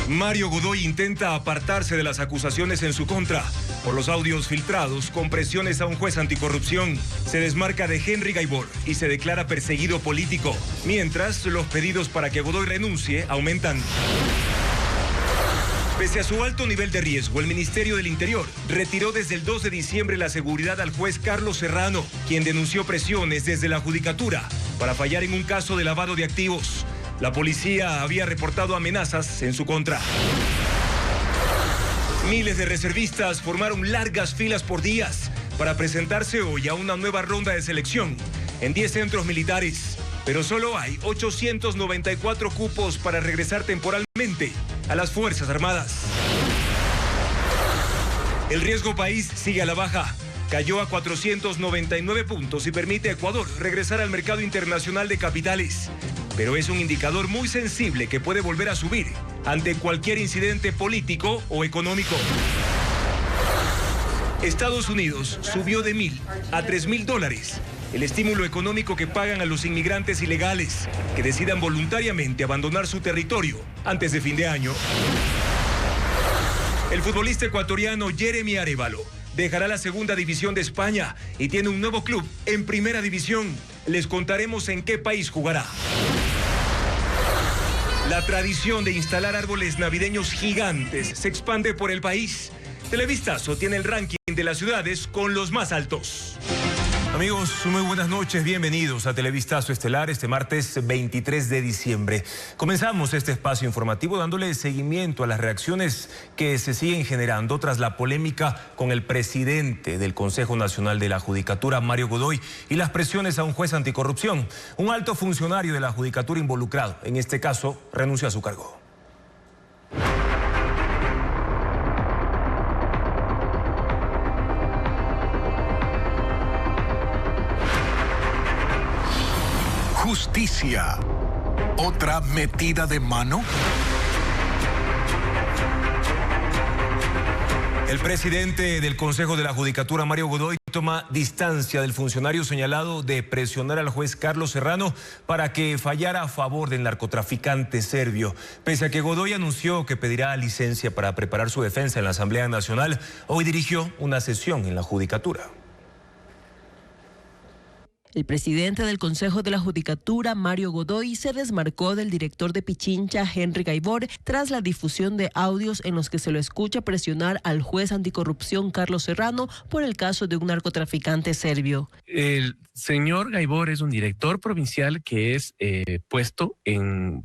Mario Godoy intenta apartarse de las acusaciones en su contra por los audios filtrados con presiones a un juez anticorrupción. Se desmarca de Henry Gaibor y se declara perseguido político, mientras los pedidos para que Godoy renuncie aumentan. Pese a su alto nivel de riesgo, el Ministerio del Interior retiró desde el 2 de diciembre la seguridad al juez Carlos Serrano, quien denunció presiones desde la Judicatura para fallar en un caso de lavado de activos. La policía había reportado amenazas en su contra. Miles de reservistas formaron largas filas por días para presentarse hoy a una nueva ronda de selección en 10 centros militares. Pero solo hay 894 cupos para regresar temporalmente a las Fuerzas Armadas. El riesgo país sigue a la baja. Cayó a 499 puntos y permite a Ecuador regresar al mercado internacional de capitales. Pero es un indicador muy sensible que puede volver a subir ante cualquier incidente político o económico. Estados Unidos subió de $1,000 a $3,000 el estímulo económico que pagan a los inmigrantes ilegales que decidan voluntariamente abandonar su territorio antes de fin de año. El futbolista ecuatoriano Jeremy Arévalo dejará la segunda división de España y tiene un nuevo club en primera división. Les contaremos en qué país jugará. La tradición de instalar árboles navideños gigantes se expande por el país. Televistazo tiene el ranking de las ciudades con los más altos. Amigos, muy buenas noches, bienvenidos a Televistazo Estelar este martes 23 de diciembre. Comenzamos este espacio informativo dándole seguimiento a las reacciones que se siguen generando tras la polémica con el presidente del Consejo Nacional de la Judicatura, Mario Godoy, y las presiones a un juez anticorrupción. Un alto funcionario de la Judicatura involucrado, en este caso, renunció a su cargo. Justicia. ¿Otra metida de mano? El presidente del Consejo de la Judicatura, Mario Godoy, toma distancia del funcionario señalado de presionar al juez Carlos Serrano para que fallara a favor del narcotraficante serbio. Pese a que Godoy anunció que pedirá licencia para preparar su defensa en la Asamblea Nacional, hoy dirigió una sesión en la Judicatura. El presidente del Consejo de la Judicatura, Mario Godoy, se desmarcó del director de Pichincha, Henry Gaibor, tras la difusión de audios en los que se lo escucha presionar al juez anticorrupción Carlos Serrano por el caso de un narcotraficante serbio. El señor Gaibor es un director provincial que es puesto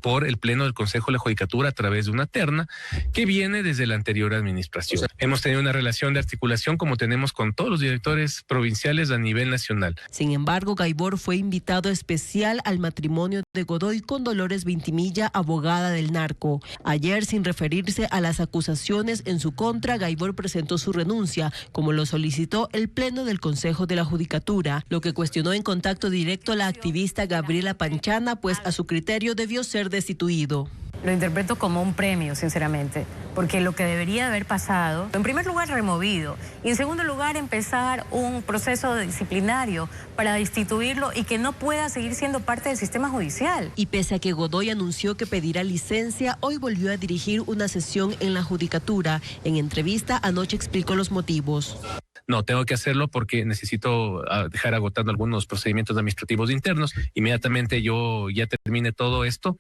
por el Pleno del Consejo de la Judicatura a través de una terna que viene desde la anterior administración. Hemos tenido una relación de articulación como tenemos con todos los directores provinciales a nivel nacional. Sin embargo, Gaibor fue invitado especial al matrimonio de Godoy con Dolores Vintimilla, abogada del narco. Ayer, sin referirse a las acusaciones en su contra, Gaibor presentó su renuncia, como lo solicitó el Pleno del Consejo de la Judicatura, lo que cuestionó en contacto directo a la activista Gabriela Panchana, pues a su criterio debió ser destituido. Lo interpreto como un premio, sinceramente, porque lo que debería haber pasado, en primer lugar, removido, y en segundo lugar, empezar un proceso disciplinario para destituirlo y que no pueda seguir siendo parte del sistema judicial. Y pese a que Godoy anunció que pedirá licencia, hoy volvió a dirigir una sesión en la Judicatura. En entrevista, anoche explicó los motivos. No, tengo que hacerlo porque necesito dejar agotando algunos procedimientos administrativos internos. Inmediatamente yo ya termine todo esto,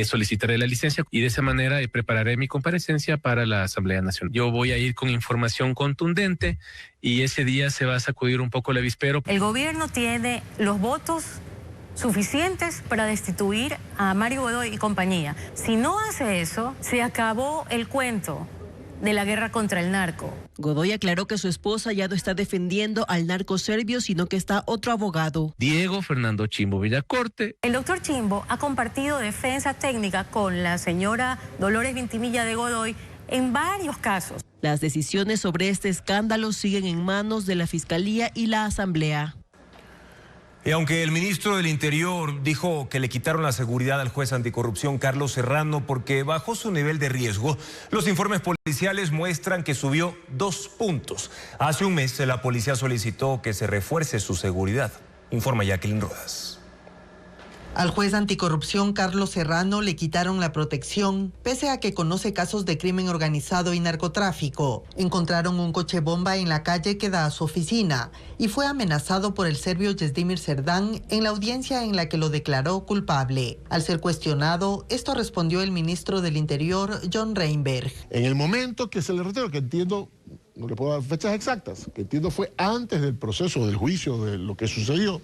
solicitaré la licencia y de esa manera prepararé mi comparecencia para la Asamblea Nacional. Yo voy a ir con información contundente y ese día se va a sacudir un poco el avispero. El gobierno tiene los votos suficientes para destituir a Mario Godoy y compañía. Si no hace eso, se acabó el cuento de la guerra contra el narco. Godoy aclaró que su esposa ya no está defendiendo al narco serbio, sino que está otro abogado. Diego Fernando Chimbo Villacorte. El doctor Chimbo ha compartido defensa técnica con la señora Dolores Vintimilla de Godoy en varios casos. Las decisiones sobre este escándalo siguen en manos de la Fiscalía y la Asamblea. Y aunque el ministro del Interior dijo que le quitaron la seguridad al juez anticorrupción Carlos Serrano porque bajó su nivel de riesgo, los informes policiales muestran que subió 2 puntos. Hace un mes la policía solicitó que se refuerce su seguridad, informa Jacqueline Rodas. Al juez anticorrupción Carlos Serrano le quitaron la protección, pese a que conoce casos de crimen organizado y narcotráfico. Encontraron un coche bomba en la calle que da a su oficina y fue amenazado por el serbio Yesdimir Serdán en la audiencia en la que lo declaró culpable. Al ser cuestionado, esto respondió el ministro del Interior, John Reinberg. En el momento que se le retiró, que entiendo, no le puedo dar fechas exactas, que entiendo fue antes del proceso, del juicio, de lo que sucedió,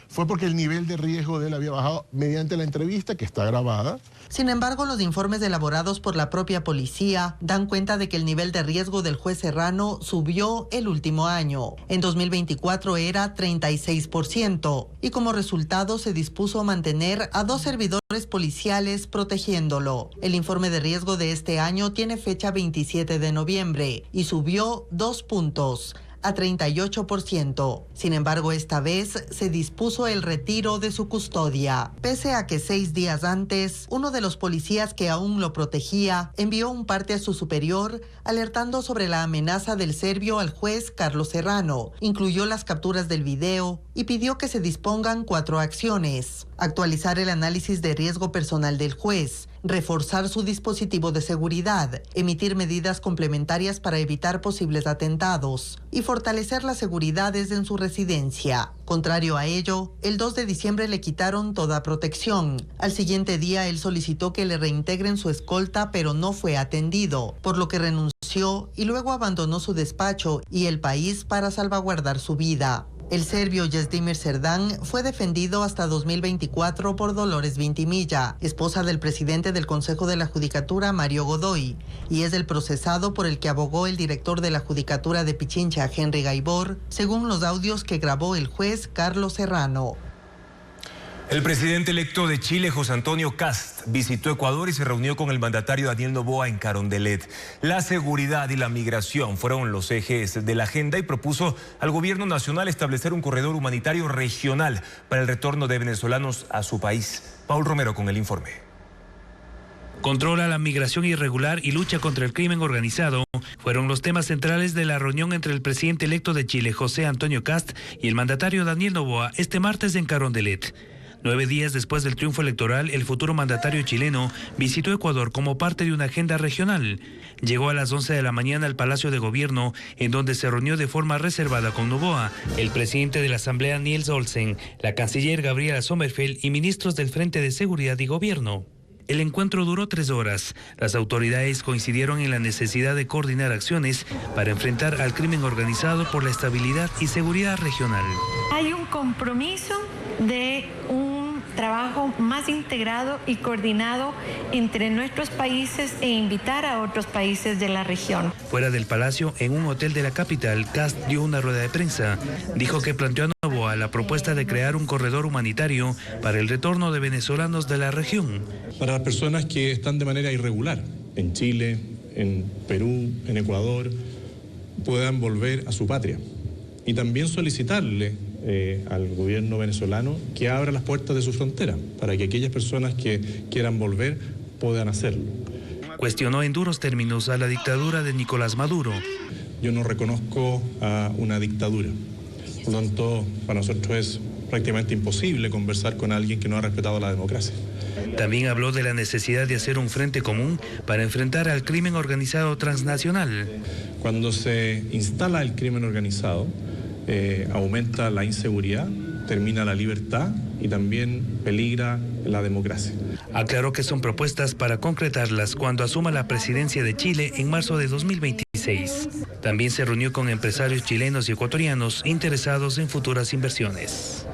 fue porque el nivel de riesgo de él había bajado mediante la entrevista que está grabada. Sin embargo, los informes elaborados por la propia policía dan cuenta de que el nivel de riesgo del juez Serrano subió el último año. En 2024 era 36% y como resultado se dispuso a mantener a 2 servidores policiales protegiéndolo. El informe de riesgo de este año tiene fecha 27 de noviembre y subió 2 puntos. A 38%. Sin embargo, esta vez se dispuso el retiro de su custodia, pese a que 6 días antes, uno de los policías que aún lo protegía envió un parte a su superior alertando sobre la amenaza del serbio al juez Carlos Serrano, incluyó las capturas del video y pidió que se dispongan 4 acciones: actualizar el análisis de riesgo personal del juez, reforzar su dispositivo de seguridad, emitir medidas complementarias para evitar posibles atentados y fortalecer las seguridades en su residencia. Contrario a ello, el 2 de diciembre le quitaron toda protección. Al siguiente día, él solicitó que le reintegren su escolta, pero no fue atendido, por lo que renunció y luego abandonó su despacho y el país para salvaguardar su vida. El serbio Yesdimir Serdán fue defendido hasta 2024 por Dolores Vintimilla, esposa del presidente del Consejo de la Judicatura, Mario Godoy, y es el procesado por el que abogó el director de la Judicatura de Pichincha, Henry Gaibor, según los audios que grabó el juez Carlos Serrano. El presidente electo de Chile, José Antonio Kast, visitó Ecuador y se reunió con el mandatario Daniel Noboa en Carondelet. La seguridad y la migración fueron los ejes de la agenda y propuso al gobierno nacional establecer un corredor humanitario regional para el retorno de venezolanos a su país. Paul Romero con el informe. Controla la migración irregular y lucha contra el crimen organizado fueron los temas centrales de la reunión entre el presidente electo de Chile, José Antonio Kast, y el mandatario Daniel Noboa este martes en Carondelet. 9 días después del triunfo electoral, el futuro mandatario chileno visitó Ecuador como parte de una agenda regional. Llegó a las 11 de la mañana al Palacio de Gobierno, en donde se reunió de forma reservada con Noboa, el presidente de la Asamblea Niels Olsen, la canciller Gabriela Sommerfeld y ministros del Frente de Seguridad y Gobierno. El encuentro duró 3 horas. Las autoridades coincidieron en la necesidad de coordinar acciones para enfrentar al crimen organizado por la estabilidad y seguridad regional. Hay un compromiso de un trabajo más integrado y coordinado entre nuestros países e invitar a otros países de la región. Fuera del palacio, en un hotel de la capital, Kast dio una rueda de prensa. Dijo que planteó a Noboa la propuesta de crear un corredor humanitario para el retorno de venezolanos de la región. Para las personas que están de manera irregular en Chile, en Perú, en Ecuador, puedan volver a su patria. Y también solicitarle al gobierno venezolano que abra las puertas de su frontera para que aquellas personas que quieran volver puedan hacerlo. Cuestionó en duros términos a la dictadura de Nicolás Maduro. Yo no reconozco a una dictadura. Por lo tanto, para nosotros es prácticamente imposible conversar con alguien que no ha respetado la democracia. También habló de la necesidad de hacer un frente común para enfrentar al crimen organizado transnacional. Cuando se instala el crimen organizado, aumenta la inseguridad, termina la libertad y también peligra la democracia. Aclaró que son propuestas para concretarlas cuando asuma la presidencia de Chile en marzo de 2026. También se reunió con empresarios chilenos y ecuatorianos interesados en futuras inversiones.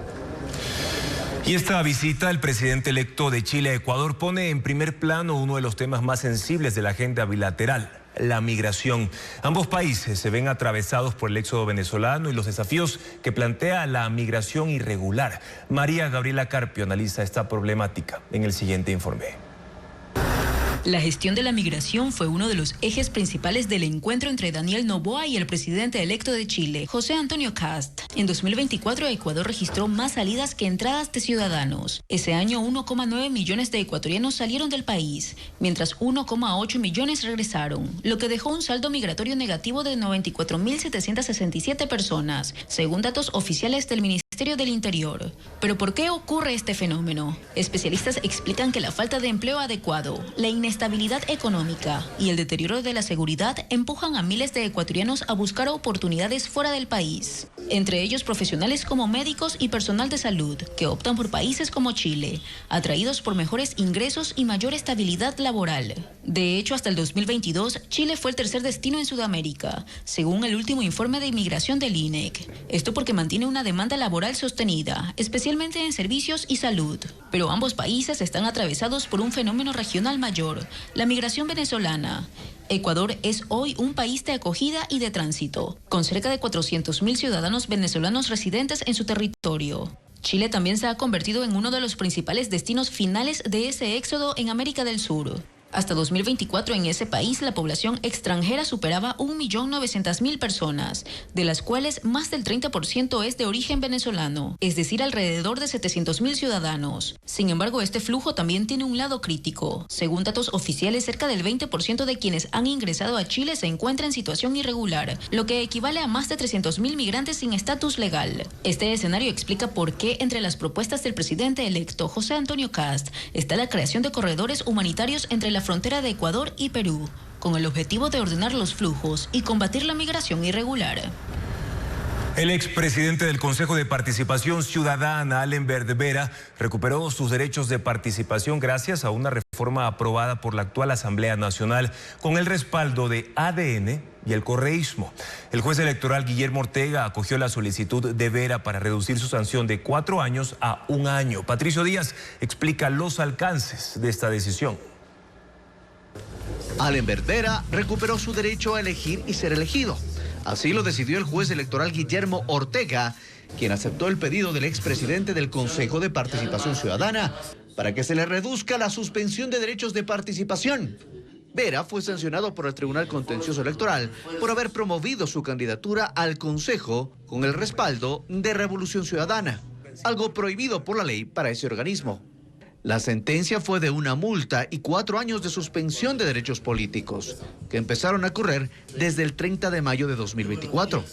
Y esta visita del presidente electo de Chile a Ecuador pone en primer plano uno de los temas más sensibles de la agenda bilateral: la migración. Ambos países se ven atravesados por el éxodo venezolano y los desafíos que plantea la migración irregular. María Gabriela Carpio analiza esta problemática en el siguiente informe. La gestión de la migración fue uno de los ejes principales del encuentro entre Daniel Noboa y el presidente electo de Chile, José Antonio Kast. En 2024, Ecuador registró más salidas que entradas de ciudadanos. Ese año, 1,9 millones de ecuatorianos salieron del país, mientras 1,8 millones regresaron, lo que dejó un saldo migratorio negativo de 94.767 personas, según datos oficiales del Ministerio Ministerio del Interior. Pero ¿por qué ocurre este fenómeno? Especialistas explican que la falta de empleo adecuado, la inestabilidad económica y el deterioro de la seguridad empujan a miles de ecuatorianos a buscar oportunidades fuera del país. Entre ellos profesionales como médicos y personal de salud, que optan por países como Chile, atraídos por mejores ingresos y mayor estabilidad laboral. De hecho, hasta el 2022, Chile fue el tercer destino en Sudamérica, según el último informe de inmigración del INEC. Esto porque mantiene una demanda laboral sostenida, especialmente en servicios y salud. Pero ambos países están atravesados por un fenómeno regional mayor, la migración venezolana. Ecuador es hoy un país de acogida y de tránsito, con cerca de 400.000 ciudadanos venezolanos residentes en su territorio. Chile también se ha convertido en uno de los principales destinos finales de ese éxodo en América del Sur. Hasta 2024 en ese país la población extranjera superaba 1.900.000 personas, de las cuales más del 30% es de origen venezolano, es decir, alrededor de 700.000 ciudadanos. Sin embargo, este flujo también tiene un lado crítico. Según datos oficiales, cerca del 20% de quienes han ingresado a Chile se encuentra en situación irregular, lo que equivale a más de 300.000 migrantes sin estatus legal. Este escenario explica por qué entre las propuestas del presidente electo José Antonio Kast está la creación de corredores humanitarios entre la frontera de Ecuador y Perú, con el objetivo de ordenar los flujos y combatir la migración irregular. El expresidente del Consejo de Participación Ciudadana, Alenbert Vera, recuperó sus derechos de participación gracias a una reforma aprobada por la actual Asamblea Nacional con el respaldo de ADN y el correísmo. El juez electoral Guillermo Ortega acogió la solicitud de Vera para reducir su sanción de 4 años a 1 año. Patricio Díaz explica los alcances de esta decisión. Alenbert Vera recuperó su derecho a elegir y ser elegido. Así lo decidió el juez electoral Guillermo Ortega, quien aceptó el pedido del expresidente del Consejo de Participación Ciudadana para que se le reduzca la suspensión de derechos de participación. Vera fue sancionado por el Tribunal Contencioso Electoral por haber promovido su candidatura al Consejo con el respaldo de Revolución Ciudadana, algo prohibido por la ley para ese organismo. La sentencia fue de una multa y 4 años de suspensión de derechos políticos, que empezaron a correr desde el 30 de mayo de 2024.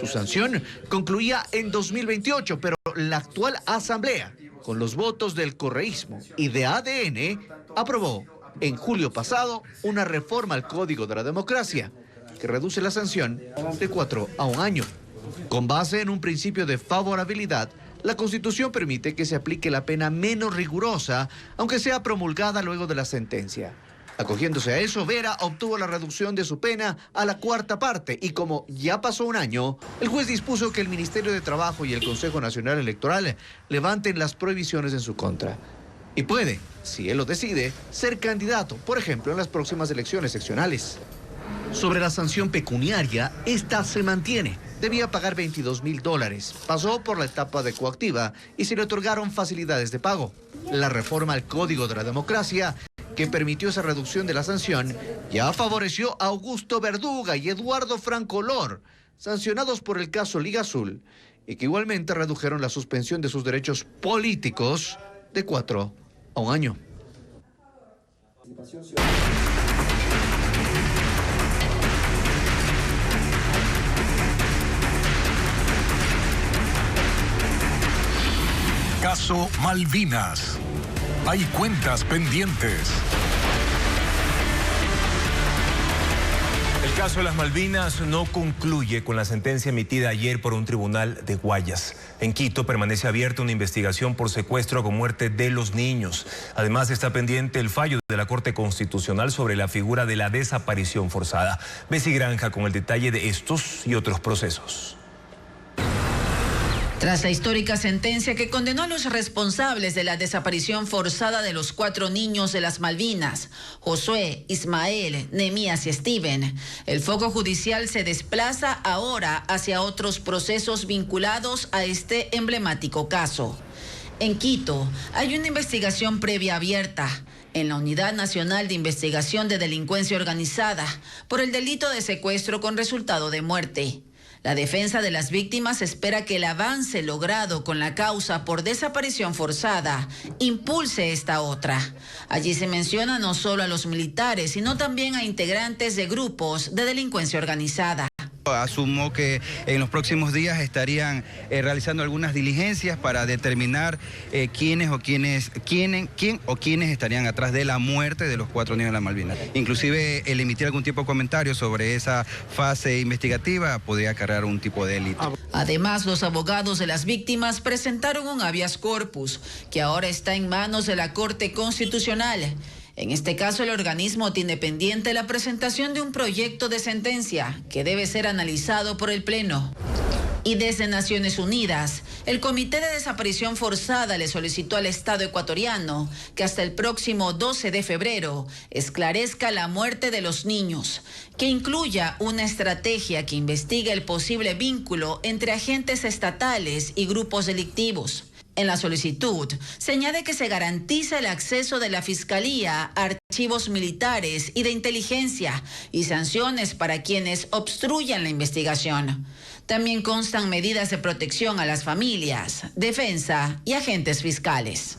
Su sanción concluía en 2028, pero la actual Asamblea, con los votos del correísmo y de ADN, aprobó en julio pasado una reforma al Código de la Democracia, que reduce la sanción de 4 a 1 año. Con base en un principio de favorabilidad, la Constitución permite que se aplique la pena menos rigurosa, aunque sea promulgada luego de la sentencia. Acogiéndose a eso, Vera obtuvo la reducción de su pena a la 4ª parte y como ya pasó 1 año, el juez dispuso que el Ministerio de Trabajo y el Consejo Nacional Electoral levanten las prohibiciones en su contra. Y puede, si él lo decide, ser candidato, por ejemplo, en las próximas elecciones seccionales. Sobre la sanción pecuniaria, esta se mantiene. Debía pagar $22.000. Pasó por la etapa de coactiva y se le otorgaron facilidades de pago. La reforma al Código de la Democracia, que permitió esa reducción de la sanción, ya favoreció a Augusto Verduga y Eduardo Francolor, sancionados por el caso Liga Azul, y que igualmente redujeron la suspensión de sus derechos políticos de 4 a 1 año. Caso Malvinas. Hay cuentas pendientes. El caso de las Malvinas no concluye con la sentencia emitida ayer por un tribunal de Guayas. En Quito permanece abierta una investigación por secuestro con muerte de los niños. Además está pendiente el fallo de la Corte Constitucional sobre la figura de la desaparición forzada. Bessie Granja con el detalle de estos y otros procesos. Tras la histórica sentencia que condenó a los responsables de la desaparición forzada de los 4 niños de las Malvinas, Josué, Ismael, Nehemías y Steven, el foco judicial se desplaza ahora hacia otros procesos vinculados a este emblemático caso. En Quito hay una investigación previa abierta en la Unidad Nacional de Investigación de Delincuencia Organizada por el delito de secuestro con resultado de muerte. La defensa de las víctimas espera que el avance logrado con la causa por desaparición forzada impulse esta otra. Allí se menciona no solo a los militares, sino también a integrantes de grupos de delincuencia organizada. Asumo que en los próximos días estarían realizando algunas diligencias para determinar quién o quiénes estarían atrás de la muerte de los 4 niños de las Malvinas. Inclusive el emitir algún tipo de comentario sobre esa fase investigativa podría acarrear un tipo de delito. Además, los abogados de las víctimas presentaron un habeas corpus que ahora está en manos de la Corte Constitucional. En este caso, el organismo tiene pendiente la presentación de un proyecto de sentencia que debe ser analizado por el Pleno. Y desde Naciones Unidas, el Comité de Desaparición Forzada le solicitó al Estado ecuatoriano que hasta el próximo 12 de febrero esclarezca la muerte de los niños, que incluya una estrategia que investigue el posible vínculo entre agentes estatales y grupos delictivos. En la solicitud se añade que se garantiza el acceso de la Fiscalía a archivos militares y de inteligencia y sanciones para quienes obstruyan la investigación. También constan medidas de protección a las familias, defensa y agentes fiscales.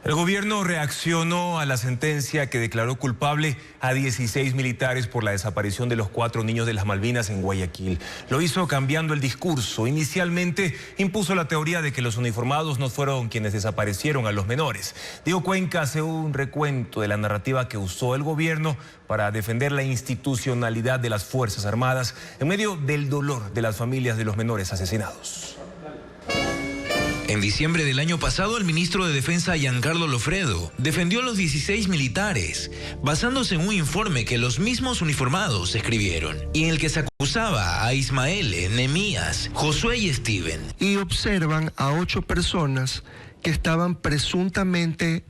El gobierno reaccionó a la sentencia que declaró culpable a 16 militares por la desaparición de los 4 niños de las Malvinas en Guayaquil. Lo hizo cambiando el discurso. Inicialmente impuso la teoría de que los uniformados no fueron quienes desaparecieron a los menores. Diego Cuenca hace un recuento de la narrativa que usó el gobierno para defender la institucionalidad de las Fuerzas Armadas en medio del dolor de las familias de los menores asesinados. En diciembre del año pasado, el ministro de Defensa, Giancarlo Lofredo, defendió a los 16 militares, basándose en un informe que los mismos uniformados escribieron, y en el que se acusaba a Ismael, Nemías, Josué y Steven. Y observan a 8 personas que estaban presuntamente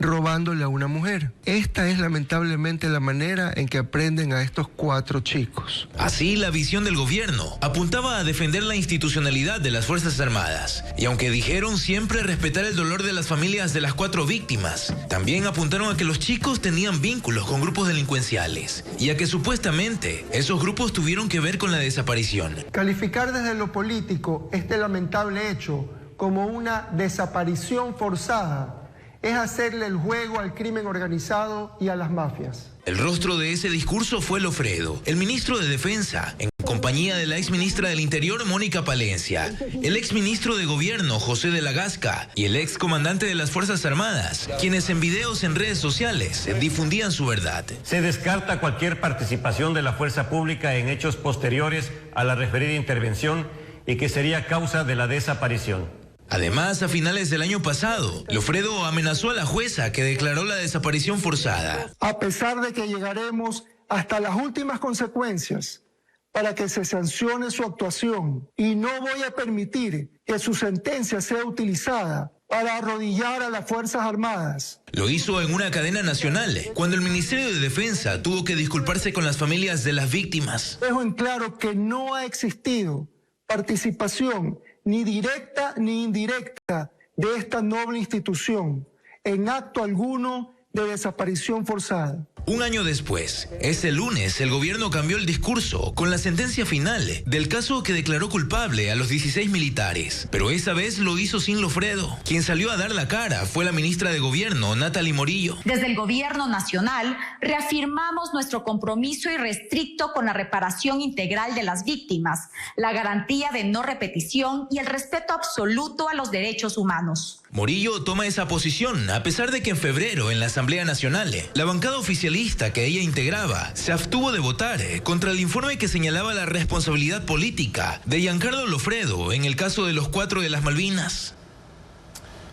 robándole a una mujer. Esta es lamentablemente la manera en que aprenden a estos 4 chicos. Así, la visión del gobierno apuntaba a defender la institucionalidad de las Fuerzas Armadas. Y aunque dijeron siempre respetar el dolor de las familias de las 4 víctimas, también apuntaron a que los chicos tenían vínculos con grupos delincuenciales y a que supuestamente esos grupos tuvieron que ver con la desaparición. Calificar desde lo político este lamentable hecho como una desaparición forzada es hacerle el juego al crimen organizado y a las mafias. El rostro de ese discurso fue Lofredo, el ministro de Defensa, en compañía de la exministra del Interior, Mónica Palencia, el exministro de Gobierno, José de la Gasca, y el excomandante de las Fuerzas Armadas, quienes en videos en redes sociales difundían su verdad. Se descarta cualquier participación de la fuerza pública en hechos posteriores a la referida intervención y que sería causa de la desaparición. Además, a finales del año pasado, Lofredo amenazó a la jueza que declaró la desaparición forzada. A pesar de que llegaremos hasta las últimas consecuencias para que se sancione su actuación y no voy a permitir que su sentencia sea utilizada para arrodillar a las Fuerzas Armadas. Lo hizo en una cadena nacional, cuando el Ministerio de Defensa tuvo que disculparse con las familias de las víctimas. Dejo en claro que no ha existido participación ni directa ni indirecta de esta noble institución en acto alguno de desaparición forzada. Un año después, ese lunes, el gobierno cambió el discurso con la sentencia final del caso que declaró culpable a los 16 militares. Pero esa vez lo hizo sin Lofredo. Quien salió a dar la cara fue la ministra de Gobierno, Natalie Morillo. Desde el Gobierno Nacional reafirmamos nuestro compromiso irrestricto con la reparación integral de las víctimas, la garantía de no repetición y el respeto absoluto a los derechos humanos. Morillo toma esa posición a pesar de que en febrero en la Asamblea Nacional la bancada oficialista que ella integraba se abstuvo de votar contra el informe que señalaba la responsabilidad política de Giancarlo Lofredo en el caso de los 4 de las Malvinas.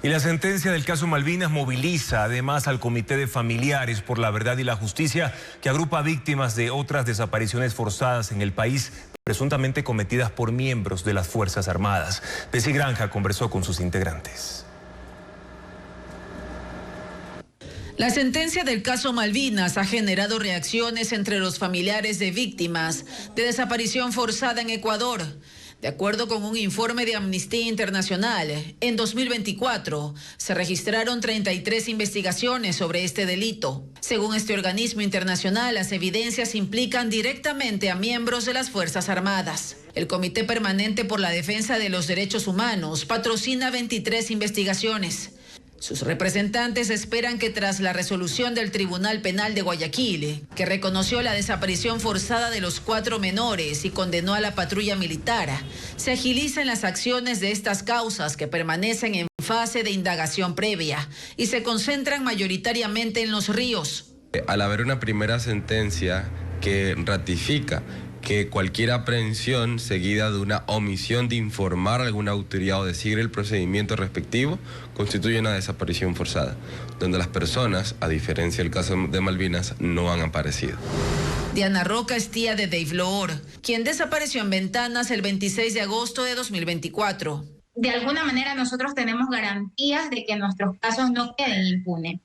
Y la sentencia del caso Malvinas moviliza además al Comité de Familiares por la Verdad y la Justicia, que agrupa víctimas de otras desapariciones forzadas en el país, presuntamente cometidas por miembros de las Fuerzas Armadas. Desi Granja conversó con sus integrantes. La sentencia del caso Malvinas ha generado reacciones entre los familiares de víctimas de desaparición forzada en Ecuador. De acuerdo con un informe de Amnistía Internacional, en 2024 se registraron 33 investigaciones sobre este delito. Según este organismo internacional, las evidencias implican directamente a miembros de las Fuerzas Armadas. El Comité Permanente por la Defensa de los Derechos Humanos patrocina 23 investigaciones. Sus representantes esperan que tras la resolución del Tribunal Penal de Guayaquil, que reconoció la desaparición forzada de los 4 menores y condenó a la patrulla militar, se agilicen las acciones de estas causas que permanecen en fase de indagación previa y se concentran mayoritariamente en Los Ríos. Al haber una primera sentencia que ratifica que cualquier aprehensión seguida de una omisión de informar a alguna autoridad o de seguir el procedimiento respectivo constituye una desaparición forzada, donde las personas, a diferencia del caso de Malvinas, no han aparecido. Diana Roca es tía de Dave Loor, quien desapareció en Ventanas el 26 de agosto de 2024. De alguna manera nosotros tenemos garantías de que nuestros casos no queden impunes,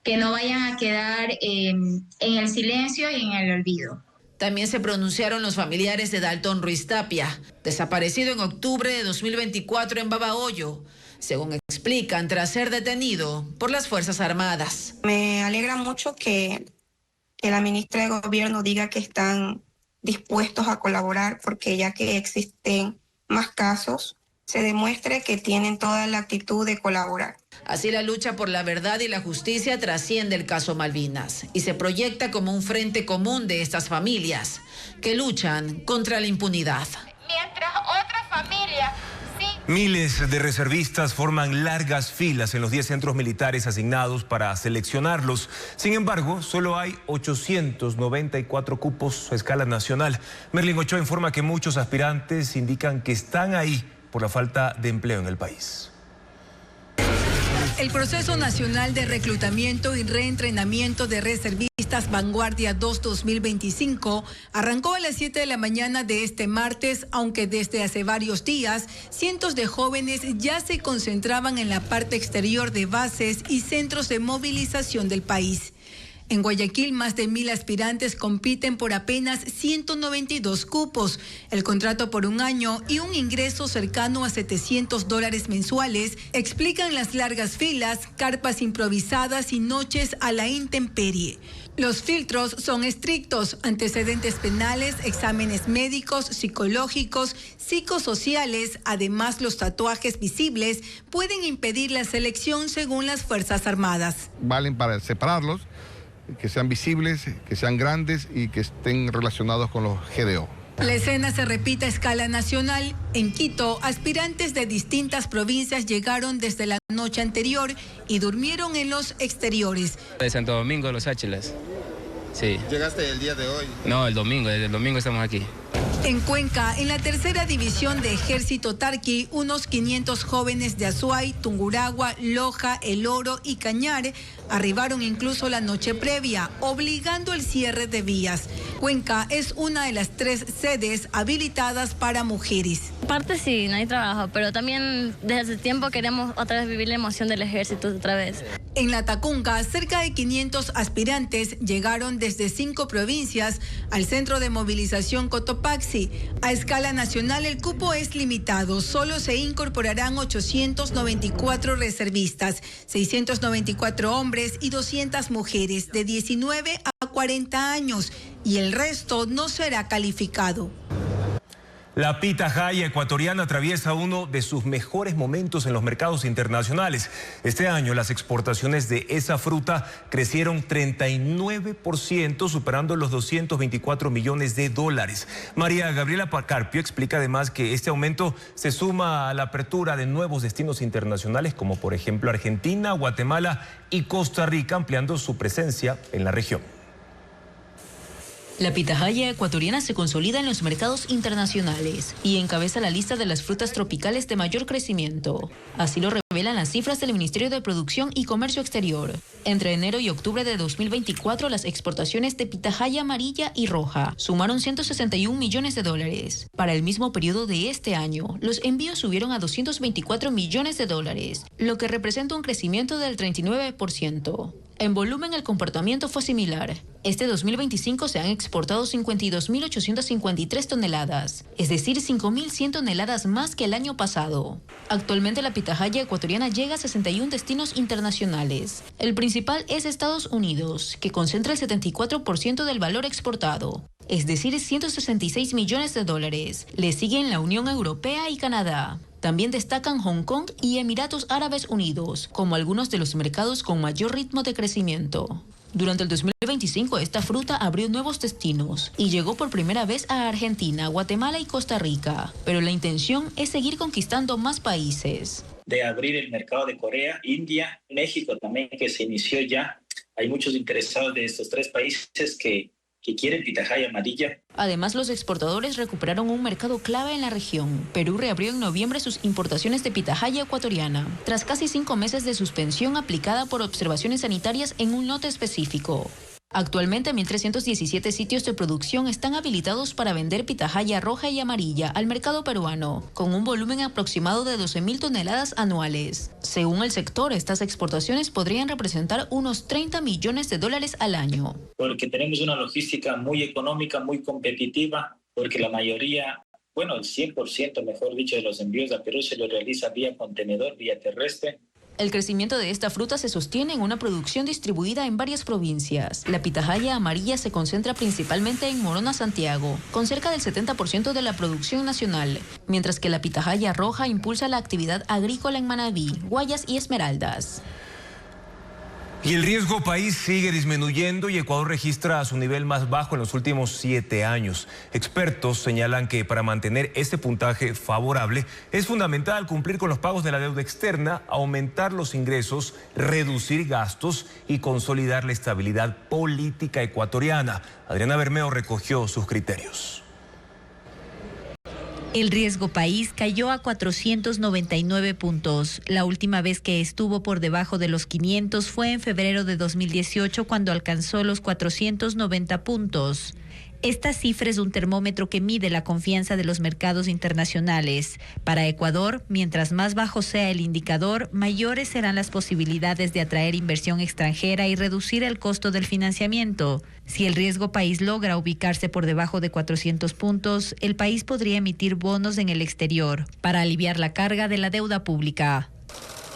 que no vayan a quedar en el silencio y en el olvido. También se pronunciaron los familiares de Dalton Ruiz Tapia, desaparecido en octubre de 2024 en Babahoyo, según explican tras ser detenido por las Fuerzas Armadas. Me alegra mucho que la ministra de Gobierno diga que están dispuestos a colaborar, porque ya que existen más casos, se demuestre que tienen toda la actitud de colaborar. Así la lucha por la verdad y la justicia trasciende el caso Malvinas y se proyecta como un frente común de estas familias que luchan contra la impunidad. Mientras otras familias... Miles de reservistas forman largas filas en los 10 centros militares asignados para seleccionarlos. Sin embargo, solo hay 894 cupos a escala nacional. Merlin Ochoa informa que muchos aspirantes indican que están ahí por la falta de empleo en el país. El proceso nacional de reclutamiento y reentrenamiento de reservistas Vanguardia 2 2025 arrancó a las 7 de la mañana de este martes, aunque desde hace varios días cientos de jóvenes ya se concentraban en la parte exterior de bases y centros de movilización del país. En Guayaquil, más de 1,000 aspirantes compiten por apenas 192 cupos, el contrato por un año y un ingreso cercano a $700 mensuales. Explican las largas filas, carpas improvisadas y noches a la intemperie. Los filtros son estrictos: antecedentes penales, exámenes médicos, psicológicos, psicosociales. Además, los tatuajes visibles pueden impedir la selección según las Fuerzas Armadas. Valen para separarlos, que sean visibles, que sean grandes y que estén relacionados con los GDO. La escena se repite a escala nacional. En Quito, aspirantes de distintas provincias llegaron desde la noche anterior y durmieron en los exteriores. De Santo Domingo, Los Áchilas. Sí. ¿Llegaste el día de hoy? No, el domingo, desde el domingo estamos aquí. En Cuenca, en la tercera división de Ejército Tarqui, unos 500 jóvenes de Azuay, Tungurahua, Loja, El Oro y Cañar arribaron incluso la noche previa, obligando el cierre de vías. Cuenca es una de las 3 sedes habilitadas para mujeres. Parte sí, no hay trabajo, pero también desde hace tiempo queremos otra vez vivir la emoción del ejército otra vez. En La Tacunga, cerca de 500 aspirantes llegaron desde 5 provincias al centro de movilización Cotopaxi. A escala nacional el cupo es limitado, solo se incorporarán 894 reservistas, 694 hombres y 200 mujeres de 19 a 40 años, y el resto no será calificado. La pitahaya ecuatoriana atraviesa uno de sus mejores momentos en los mercados internacionales. Este año las exportaciones de esa fruta crecieron 39%, superando los $224 millones. María Gabriela Carpio explica además que este aumento se suma a la apertura de nuevos destinos internacionales, como por ejemplo Argentina, Guatemala y Costa Rica, ampliando su presencia en la región. La pitahaya ecuatoriana se consolida en los mercados internacionales y encabeza la lista de las frutas tropicales de mayor crecimiento. Así lo revelan las cifras del Ministerio de Producción y Comercio Exterior. Entre enero y octubre de 2024, las exportaciones de pitahaya amarilla y roja sumaron $161 millones. Para el mismo periodo de este año, los envíos subieron a $224 millones, lo que representa un crecimiento del 39%. En volumen, el comportamiento fue similar. Este 2025 se han exportado 52.853 toneladas, es decir, 5.100 toneladas más que el año pasado. Actualmente la pitahaya ecuatoriana llega a 61 destinos internacionales. El principal es Estados Unidos, que concentra el 74% del valor exportado, es decir, $166 millones. Le siguen la Unión Europea y Canadá. También destacan Hong Kong y Emiratos Árabes Unidos, como algunos de los mercados con mayor ritmo de crecimiento. Durante el 2025, esta fruta abrió nuevos destinos y llegó por primera vez a Argentina, Guatemala y Costa Rica. Pero la intención es seguir conquistando más países. De abrir el mercado de Corea, India, México también, que se inició ya. Hay muchos interesados de estos 3 países que quieren pitahaya amarilla. Además, los exportadores recuperaron un mercado clave en la región. Perú reabrió en noviembre sus importaciones de pitahaya ecuatoriana, tras casi 5 meses de suspensión aplicada por observaciones sanitarias en un lote específico. Actualmente, 1.317 sitios de producción están habilitados para vender pitahaya roja y amarilla al mercado peruano, con un volumen aproximado de 12.000 toneladas anuales. Según el sector, estas exportaciones podrían representar unos $30 millones al año. Porque tenemos una logística muy económica, muy competitiva, porque la mayoría, el 100%, mejor dicho, de los envíos a Perú se lo realiza vía contenedor, vía terrestre. El crecimiento de esta fruta se sostiene en una producción distribuida en varias provincias. La pitahaya amarilla se concentra principalmente en Morona, Santiago, con cerca del 70% de la producción nacional, mientras que la pitahaya roja impulsa la actividad agrícola en Manabí, Guayas y Esmeraldas. Y el riesgo país sigue disminuyendo y Ecuador registra su nivel más bajo en los últimos 7 años. Expertos señalan que para mantener este puntaje favorable es fundamental cumplir con los pagos de la deuda externa, aumentar los ingresos, reducir gastos y consolidar la estabilidad política ecuatoriana. Adriana Bermeo recogió sus criterios. El riesgo país cayó a 499 puntos. La última vez que estuvo por debajo de los 500 fue en febrero de 2018 cuando alcanzó los 490 puntos. Esta cifra es un termómetro que mide la confianza de los mercados internacionales. Para Ecuador, mientras más bajo sea el indicador, mayores serán las posibilidades de atraer inversión extranjera y reducir el costo del financiamiento. Si el riesgo país logra ubicarse por debajo de 400 puntos, el país podría emitir bonos en el exterior para aliviar la carga de la deuda pública.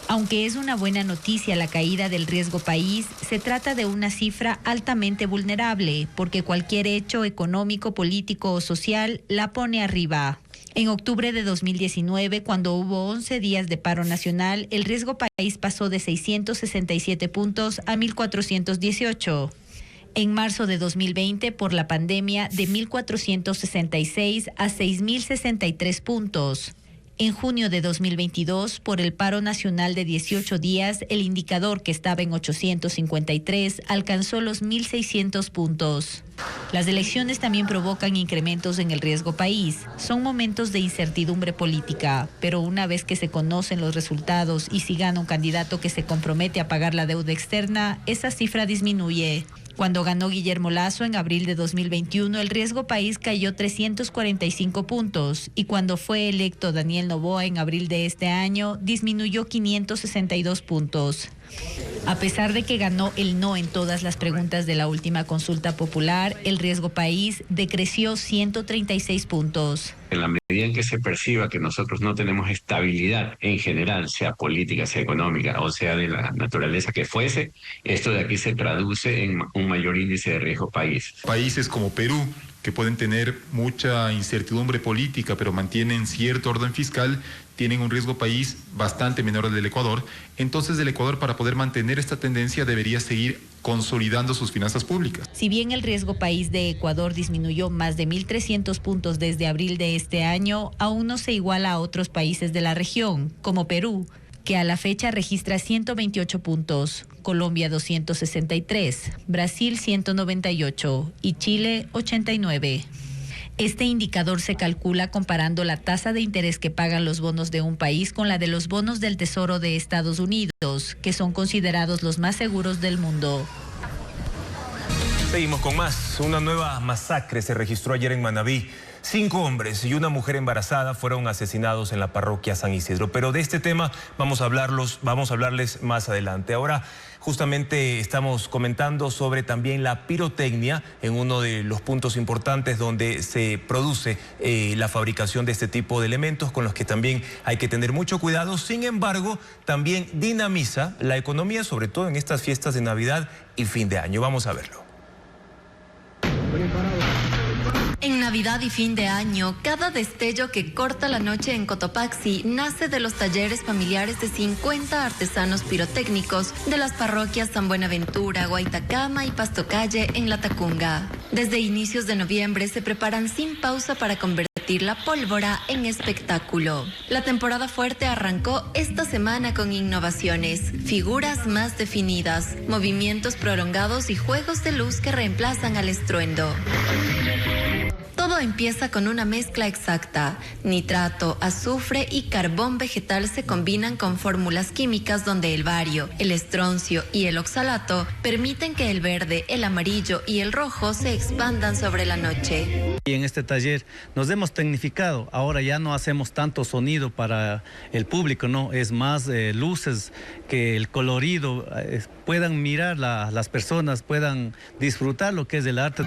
Aunque es una buena noticia la caída del riesgo país, se trata de una cifra altamente vulnerable, porque cualquier hecho económico, político o social la pone arriba. En octubre de 2019, cuando hubo 11 días de paro nacional, el riesgo país pasó de 667 puntos a 1.418. En marzo de 2020, por la pandemia, de 1.466 a 6.063 puntos. En junio de 2022, por el paro nacional de 18 días, el indicador que estaba en 853 alcanzó los 1.600 puntos. Las elecciones también provocan incrementos en el riesgo país. Son momentos de incertidumbre política, pero una vez que se conocen los resultados y si gana un candidato que se compromete a pagar la deuda externa, esa cifra disminuye. Cuando ganó Guillermo Lasso en abril de 2021, el riesgo país cayó 345 puntos y cuando fue electo Daniel Noboa en abril de este año, disminuyó 562 puntos. A pesar de que ganó el no en todas las preguntas de la última consulta popular, el riesgo país decreció 136 puntos. En la medida en que se perciba que nosotros no tenemos estabilidad en general, sea política, sea económica o sea de la naturaleza que fuese, esto de aquí se traduce en un mayor índice de riesgo país. Países como Perú, que pueden tener mucha incertidumbre política, pero mantienen cierto orden fiscal, tienen un riesgo país bastante menor al del Ecuador. Entonces el Ecuador, para poder mantener esta tendencia, debería seguir consolidando sus finanzas públicas. Si bien el riesgo país de Ecuador disminuyó más de 1.300 puntos desde abril de este año, aún no se iguala a otros países de la región, como Perú, que a la fecha registra 128 puntos, Colombia 263, Brasil 198 y Chile 89. Este indicador se calcula comparando la tasa de interés que pagan los bonos de un país con la de los bonos del Tesoro de Estados Unidos, que son considerados los más seguros del mundo. Seguimos con más. Una nueva masacre se registró ayer en Manabí. 5 hombres y una mujer embarazada fueron asesinados en la parroquia San Isidro. Pero de este tema vamos a hablarles más adelante. Ahora justamente estamos comentando sobre también la pirotecnia en uno de los puntos importantes donde se produce la fabricación de este tipo de elementos con los que también hay que tener mucho cuidado. Sin embargo, también dinamiza la economía, sobre todo en estas fiestas de Navidad y fin de año. Vamos a verlo. En Navidad y fin de año, cada destello que corta la noche en Cotopaxi nace de los talleres familiares de 50 artesanos pirotécnicos de las parroquias San Buenaventura, Guaitacama y Pastocalle en La Tacunga. Desde inicios de noviembre se preparan sin pausa para convertir la pólvora en espectáculo. La temporada fuerte arrancó esta semana con innovaciones, figuras más definidas, movimientos prolongados y juegos de luz que reemplazan al estruendo. Todo empieza con una mezcla exacta. Nitrato, azufre y carbón vegetal se combinan con fórmulas químicas donde el bario, el estroncio y el oxalato permiten que el verde, el amarillo y el rojo se expandan sobre la noche. Y en este taller nos hemos tecnificado. Ahora ya no hacemos tanto sonido para el público, no, es más luces, que el colorido puedan mirar, las personas puedan disfrutar lo que es el arte.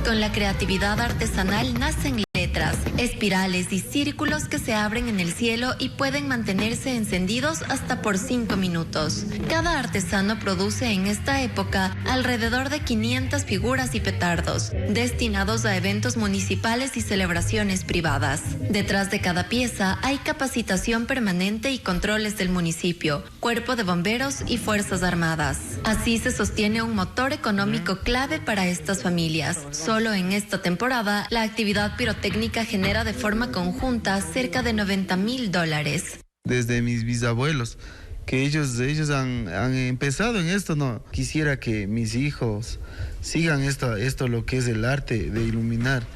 Con la creatividad artesanal nacen letras, espirales y círculos que se abren en el cielo y pueden mantenerse encendidos hasta por 5 minutos. Cada artesano produce en esta época alrededor de 500 figuras y petardos, destinados a eventos municipales y celebraciones privadas. Detrás de cada pieza hay capacitación permanente y controles del municipio, cuerpo de bomberos y fuerzas armadas. Así se sostiene un motor económico clave para estas familias. Solo en esta temporada, la actividad pirotécnica genera de forma conjunta cerca de $90,000. Desde mis bisabuelos, que ellos han empezado en esto, no quisiera que mis hijos sigan esto lo que es el arte de iluminar.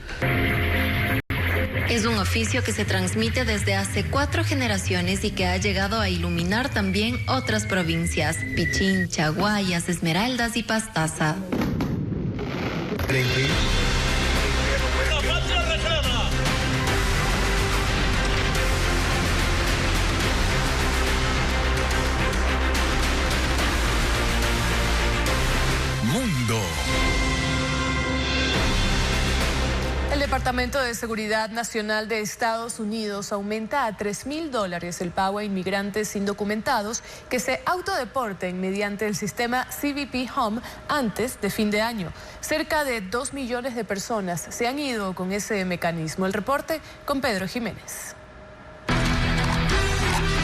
Es un oficio que se transmite desde hace 4 generaciones y que ha llegado a iluminar también otras provincias: Pichincha, Guayas, Esmeraldas y Pastaza. Mundo. El Departamento de Seguridad Nacional de Estados Unidos aumenta a $3,000 el pago a inmigrantes indocumentados que se autodeporten mediante el sistema CBP Home antes de fin de año. Cerca de 2 millones de personas se han ido con ese mecanismo. El reporte con Pedro Jiménez.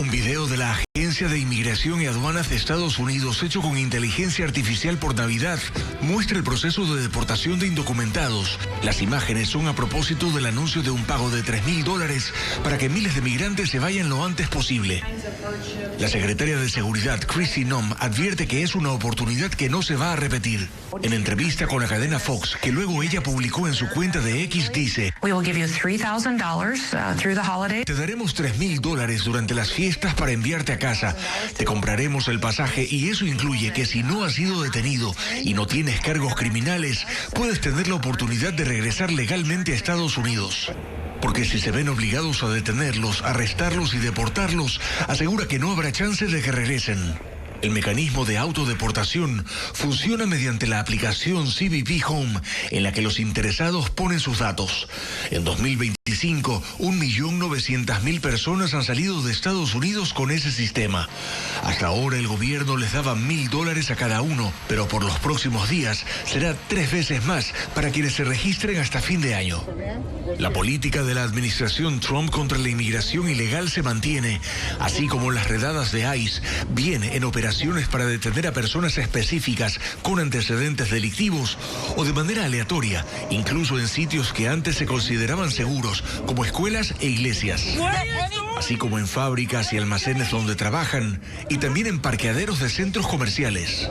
Un video de la Agencia de Inmigración y Aduanas de Estados Unidos hecho con inteligencia artificial por Navidad muestra el proceso de deportación de indocumentados. Las imágenes son a propósito del anuncio de un pago de $3,000 para que miles de migrantes se vayan lo antes posible. La secretaria de Seguridad, Kristi Noem, advierte que es una oportunidad que no se va a repetir. En entrevista con la cadena Fox, que luego ella publicó en su cuenta de X, dice: We will give you $3,000 through the holiday. Te daremos $3,000 durante las fiestas para enviarte a casa. Te compraremos el pasaje y eso incluye que si no has sido detenido y no tienes cargos criminales, puedes tener la oportunidad de regresar legalmente a Estados Unidos. Porque si se ven obligados a detenerlos, arrestarlos y deportarlos, asegura que no habrá chance de que regresen. El mecanismo de autodeportación funciona mediante la aplicación CBP Home, en la que los interesados ponen sus datos. En 2025, 1.900.000 personas han salido de Estados Unidos con ese sistema. Hasta ahora el gobierno les daba $1,000 a cada uno, pero por los próximos días será 3 veces más para quienes se registren hasta fin de año. La política de la administración Trump contra la inmigración ilegal se mantiene, así como las redadas de ICE, bien en operaciones para detener a personas específicas con antecedentes delictivos o de manera aleatoria, incluso en sitios que antes se consideraban seguros, como escuelas e iglesias, así como en fábricas y almacenes donde trabajan, y también en parqueaderos de centros comerciales.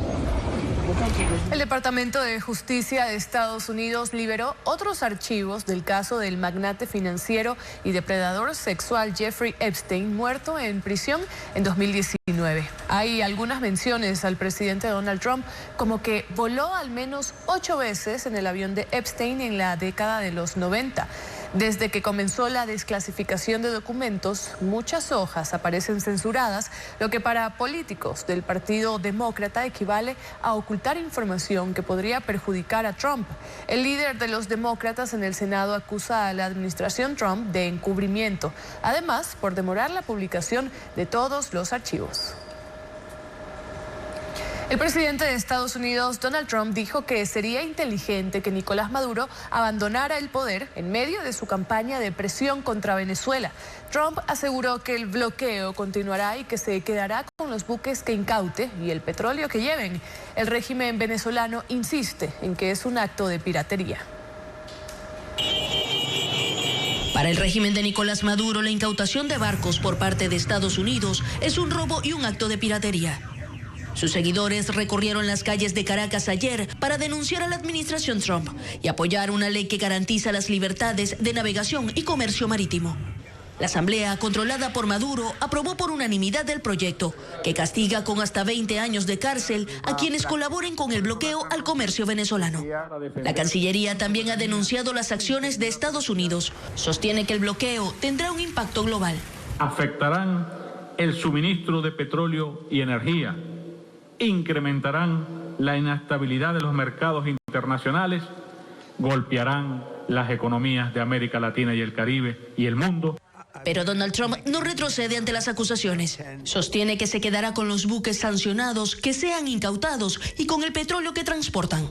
El Departamento de Justicia de Estados Unidos liberó otros archivos del caso del magnate financiero y depredador sexual Jeffrey Epstein, muerto en prisión en 2019. Hay algunas menciones al presidente Donald Trump, como que voló al menos 8 veces en el avión de Epstein en la década de los 90. Desde que comenzó la desclasificación de documentos, muchas hojas aparecen censuradas, lo que para políticos del Partido Demócrata equivale a ocultar información que podría perjudicar a Trump. El líder de los demócratas en el Senado acusa a la administración Trump de encubrimiento, además por demorar la publicación de todos los archivos. El presidente de Estados Unidos, Donald Trump, dijo que sería inteligente que Nicolás Maduro abandonara el poder en medio de su campaña de presión contra Venezuela. Trump aseguró que el bloqueo continuará y que se quedará con los buques que incaute y el petróleo que lleven. El régimen venezolano insiste en que es un acto de piratería. Para el régimen de Nicolás Maduro, la incautación de barcos por parte de Estados Unidos es un robo y un acto de piratería. Sus seguidores recorrieron las calles de Caracas ayer para denunciar a la administración Trump y apoyar una ley que garantiza las libertades de navegación y comercio marítimo. La asamblea, controlada por Maduro, aprobó por unanimidad el proyecto, que castiga con hasta 20 años de cárcel a quienes colaboren con el bloqueo al comercio venezolano. La Cancillería también ha denunciado las acciones de Estados Unidos. Sostiene que el bloqueo tendrá un impacto global. Afectarán el suministro de petróleo y energía, incrementarán la inestabilidad de los mercados internacionales, golpearán las economías de América Latina y el Caribe y el mundo. Pero Donald Trump no retrocede ante las acusaciones. Sostiene que se quedará con los buques sancionados que sean incautados y con el petróleo que transportan.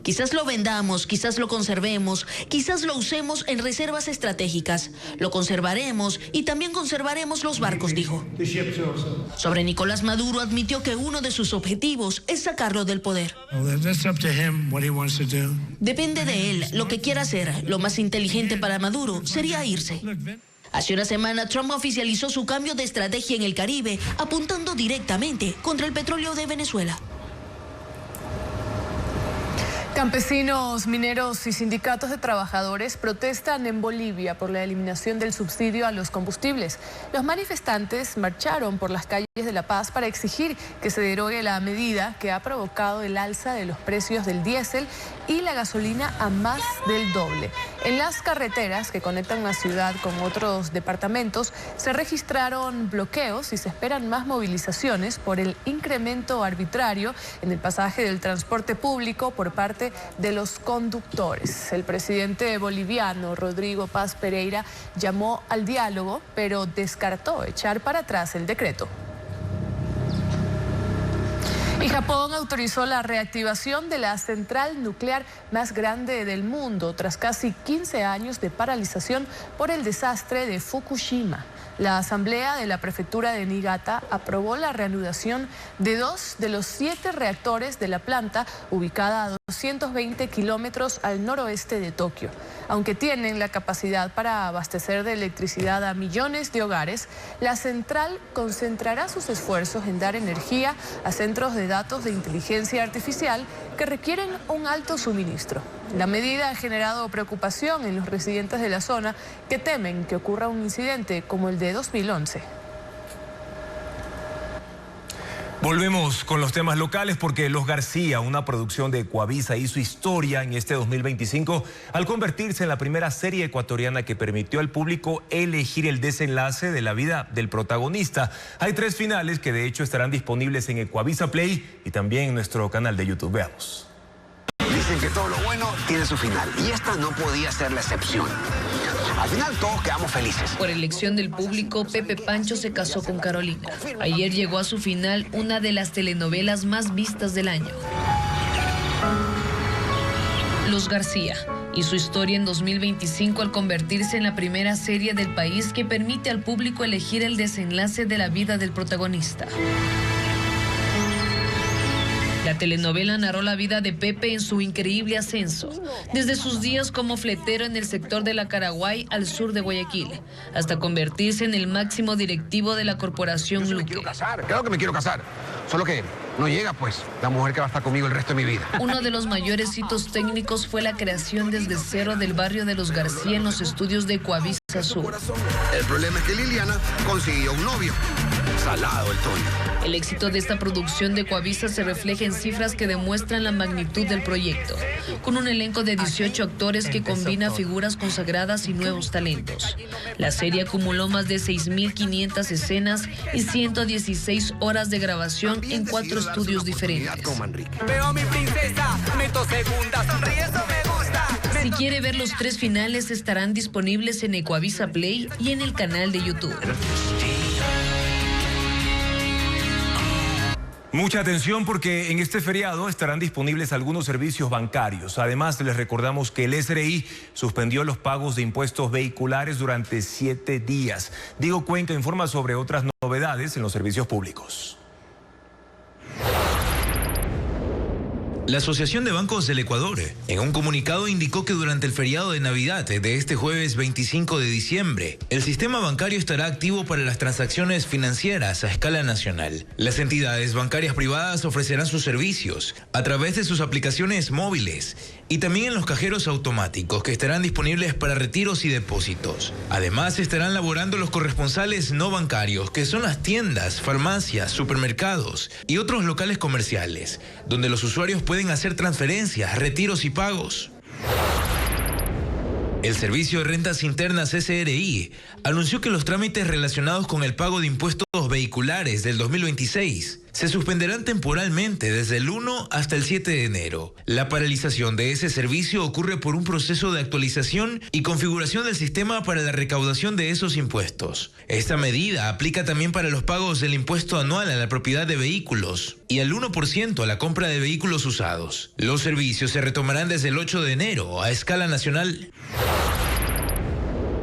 Quizás lo vendamos, quizás lo conservemos, quizás lo usemos en reservas estratégicas. Lo conservaremos y también conservaremos los barcos, dijo. Sobre Nicolás Maduro, admitió que uno de sus objetivos es sacarlo del poder. Depende de él lo que quiera hacer. Lo más inteligente para Maduro sería irse. Hace una semana, Trump oficializó su cambio de estrategia en el Caribe, apuntando directamente contra el petróleo de Venezuela. Campesinos, mineros y sindicatos de trabajadores protestan en Bolivia por la eliminación del subsidio a los combustibles. Los manifestantes marcharon por las calles de La Paz para exigir que se derogue la medida que ha provocado el alza de los precios del diésel y la gasolina a más del doble. En las carreteras que conectan la ciudad con otros departamentos se registraron bloqueos y se esperan más movilizaciones por el incremento arbitrario en el pasaje del transporte público por parte de los conductores. El presidente boliviano, Rodrigo Paz Pereira, llamó al diálogo, pero descartó echar para atrás el decreto. Y Japón autorizó la reactivación de la central nuclear más grande del mundo tras casi 15 años de paralización por el desastre de Fukushima. La asamblea de la prefectura de Niigata aprobó la reanudación de 2 de los 7 reactores de la planta ubicada a 220 kilómetros al noroeste de Tokio. Aunque tienen la capacidad para abastecer de electricidad a millones de hogares, la central concentrará sus esfuerzos en dar energía a centros de datos de inteligencia artificial que requieren un alto suministro. La medida ha generado preocupación en los residentes de la zona que temen que ocurra un incidente como el de 2011. Volvemos con los temas locales porque Los García, una producción de Ecuavisa, hizo historia en este 2025 al convertirse en la primera serie ecuatoriana que permitió al público elegir el desenlace de la vida del protagonista. Hay 3 finales que de hecho estarán disponibles en Ecuavisa Play y también en nuestro canal de YouTube. Veamos. Dicen que todo lo bueno tiene su final y esta no podía ser la excepción. Al final todos quedamos felices. Por elección del público, Pepe Pancho se casó con Carolina. Ayer llegó a su final una de las telenovelas más vistas del año. Los García y su historia en 2025 al convertirse en la primera serie del país que permite al público elegir el desenlace de la vida del protagonista. La telenovela narró la vida de Pepe en su increíble ascenso, desde sus días como fletero en el sector de la Caraguay al sur de Guayaquil, hasta convertirse en el máximo directivo de la corporación Luque. Quiero casar, claro que me quiero casar, solo que no llega pues la mujer que va a estar conmigo el resto de mi vida. Uno de los mayores hitos técnicos fue la creación desde cero del barrio de Los García en los estudios de Ecuavisa Sur. El problema es que Liliana consiguió un novio, salado el Toño. El éxito de esta producción de Ecuavisa se refleja en cifras que demuestran la magnitud del proyecto, con un elenco de 18 actores que combina figuras consagradas y nuevos talentos. La serie acumuló más de 6.500 escenas y 116 horas de grabación en 4 estudios diferentes. Veo mi princesa, meto segunda, sonríe, eso me gusta. Si quiere ver los 3 finales, estarán disponibles en Ecuavisa Play y en el canal de YouTube. Mucha atención porque en este feriado estarán disponibles algunos servicios bancarios. Además, les recordamos que el SRI suspendió los pagos de impuestos vehiculares durante 7 días. Diego Cuenca informa sobre otras novedades en los servicios públicos. La Asociación de Bancos del Ecuador, en un comunicado, indicó que durante el feriado de Navidad de este jueves 25 de diciembre, el sistema bancario estará activo para las transacciones financieras a escala nacional. Las entidades bancarias privadas ofrecerán sus servicios a través de sus aplicaciones móviles y también en los cajeros automáticos que estarán disponibles para retiros y depósitos. Además, estarán laborando los corresponsales no bancarios, que son las tiendas, farmacias, supermercados y otros locales comerciales, donde los usuarios pueden hacer transferencias, retiros y pagos. El Servicio de Rentas Internas SRI anunció que los trámites relacionados con el pago de impuestos vehiculares del 2026 se suspenderán temporalmente desde el 1 hasta el 7 de enero. La paralización de ese servicio ocurre por un proceso de actualización y configuración del sistema para la recaudación de esos impuestos. Esta medida aplica también para los pagos del impuesto anual a la propiedad de vehículos y al 1% a la compra de vehículos usados. Los servicios se retomarán desde el 8 de enero a escala nacional.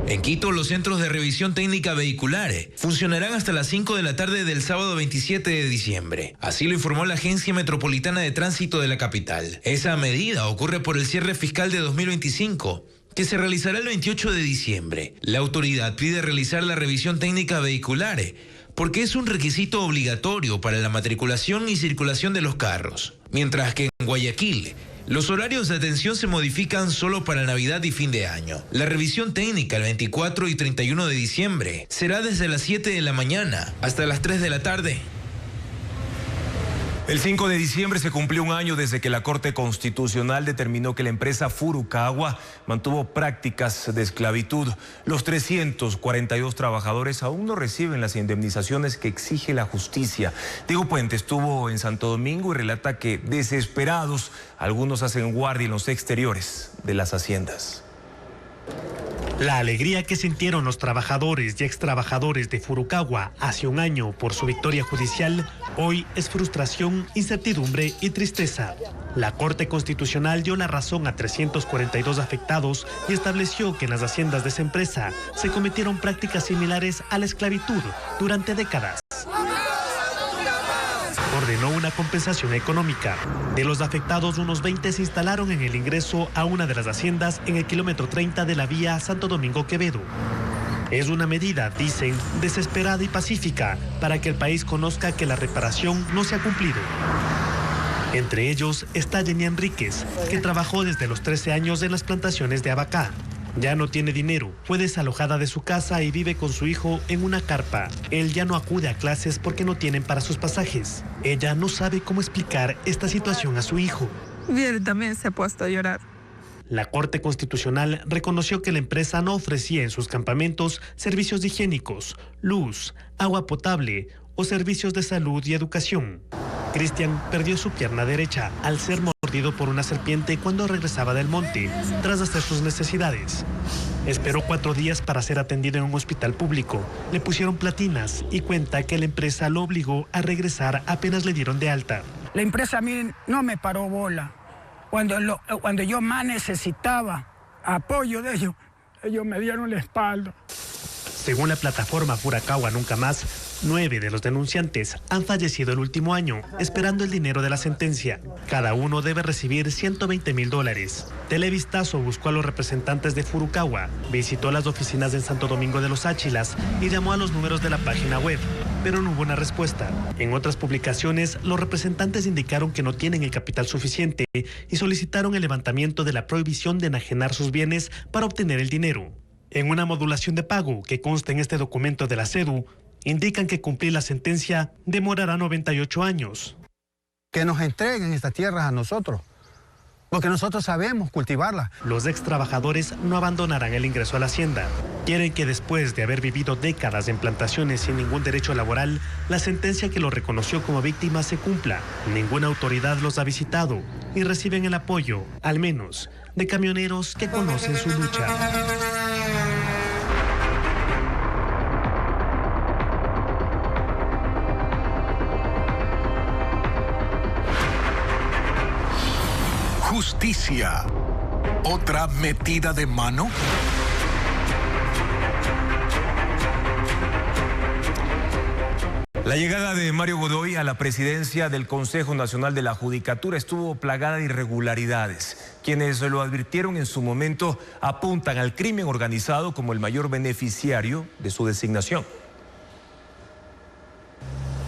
En Quito, los centros de revisión técnica vehicular funcionarán hasta las 5 de la tarde del sábado 27 de diciembre. Así lo informó la Agencia Metropolitana de Tránsito de la capital. Esa medida ocurre por el cierre fiscal de 2025, que se realizará el 28 de diciembre. La autoridad pide realizar la revisión técnica vehicular porque es un requisito obligatorio para la matriculación y circulación de los carros. Mientras que en Guayaquil, los horarios de atención se modifican solo para Navidad y fin de año. La revisión técnica el 24 y 31 de diciembre será desde las 7 de la mañana hasta las 3 de la tarde. El 5 de diciembre se cumplió un año desde que la Corte Constitucional determinó que la empresa Furukawa mantuvo prácticas de esclavitud. Los 342 trabajadores aún no reciben las indemnizaciones que exige la justicia. Diego Puente estuvo en Santo Domingo y relata que, desesperados, algunos hacen guardia en los exteriores de las haciendas. La alegría que sintieron los trabajadores y extrabajadores de Furukawa hace un año por su victoria judicial, hoy es frustración, incertidumbre y tristeza. La Corte Constitucional dio la razón a 342 afectados y estableció que en las haciendas de esa empresa se cometieron prácticas similares a la esclavitud durante décadas. Ordenó una compensación económica. De los afectados, unos 20 se instalaron en el ingreso a una de las haciendas en el kilómetro 30 de la vía Santo Domingo-Quevedo. Es una medida, dicen, desesperada y pacífica para que el país conozca que la reparación no se ha cumplido. Entre ellos está Jenny Enríquez, que trabajó desde los 13 años en las plantaciones de Abacá. Ya no tiene dinero, fue desalojada de su casa y vive con su hijo en una carpa. Él ya no acude a clases porque no tienen para sus pasajes. Ella no sabe cómo explicar esta situación a su hijo. Y él también se ha puesto a llorar. La Corte Constitucional reconoció que la empresa no ofrecía en sus campamentos servicios higiénicos, luz, agua potable o servicios de salud y educación. Cristian perdió su pierna derecha al ser mordido por una serpiente cuando regresaba del monte, tras hacer sus necesidades. Esperó 4 días para ser atendido en un hospital público. Le pusieron platinas y cuenta que la empresa lo obligó a regresar apenas le dieron de alta. La empresa a mí no me paró bola. Cuando yo más necesitaba apoyo de ellos me dieron la espalda. Según la plataforma Furukawa Nunca Más, 9 de los denunciantes han fallecido el último año, esperando el dinero de la sentencia. Cada uno debe recibir $120,000. Televistazo buscó a los representantes de Furukawa, visitó las oficinas en Santo Domingo de los Áchilas y llamó a los números de la página web, pero no hubo una respuesta. En otras publicaciones, los representantes indicaron que no tienen el capital suficiente y solicitaron el levantamiento de la prohibición de enajenar sus bienes para obtener el dinero. En una modulación de pago que consta en este documento de la CEDU, indican que cumplir la sentencia demorará 98 años. Que nos entreguen estas tierras a nosotros, porque nosotros sabemos cultivarlas. Los ex trabajadores no abandonarán el ingreso a la hacienda. Quieren que después de haber vivido décadas en plantaciones sin ningún derecho laboral, la sentencia que los reconoció como víctimas se cumpla. Ninguna autoridad los ha visitado y reciben el apoyo, al menos, de camioneros que conocen su lucha. Justicia. ¿Otra metida de mano? La llegada de Mario Godoy a la presidencia del Consejo Nacional de la Judicatura estuvo plagada de irregularidades. Quienes lo advirtieron en su momento apuntan al crimen organizado como el mayor beneficiario de su designación.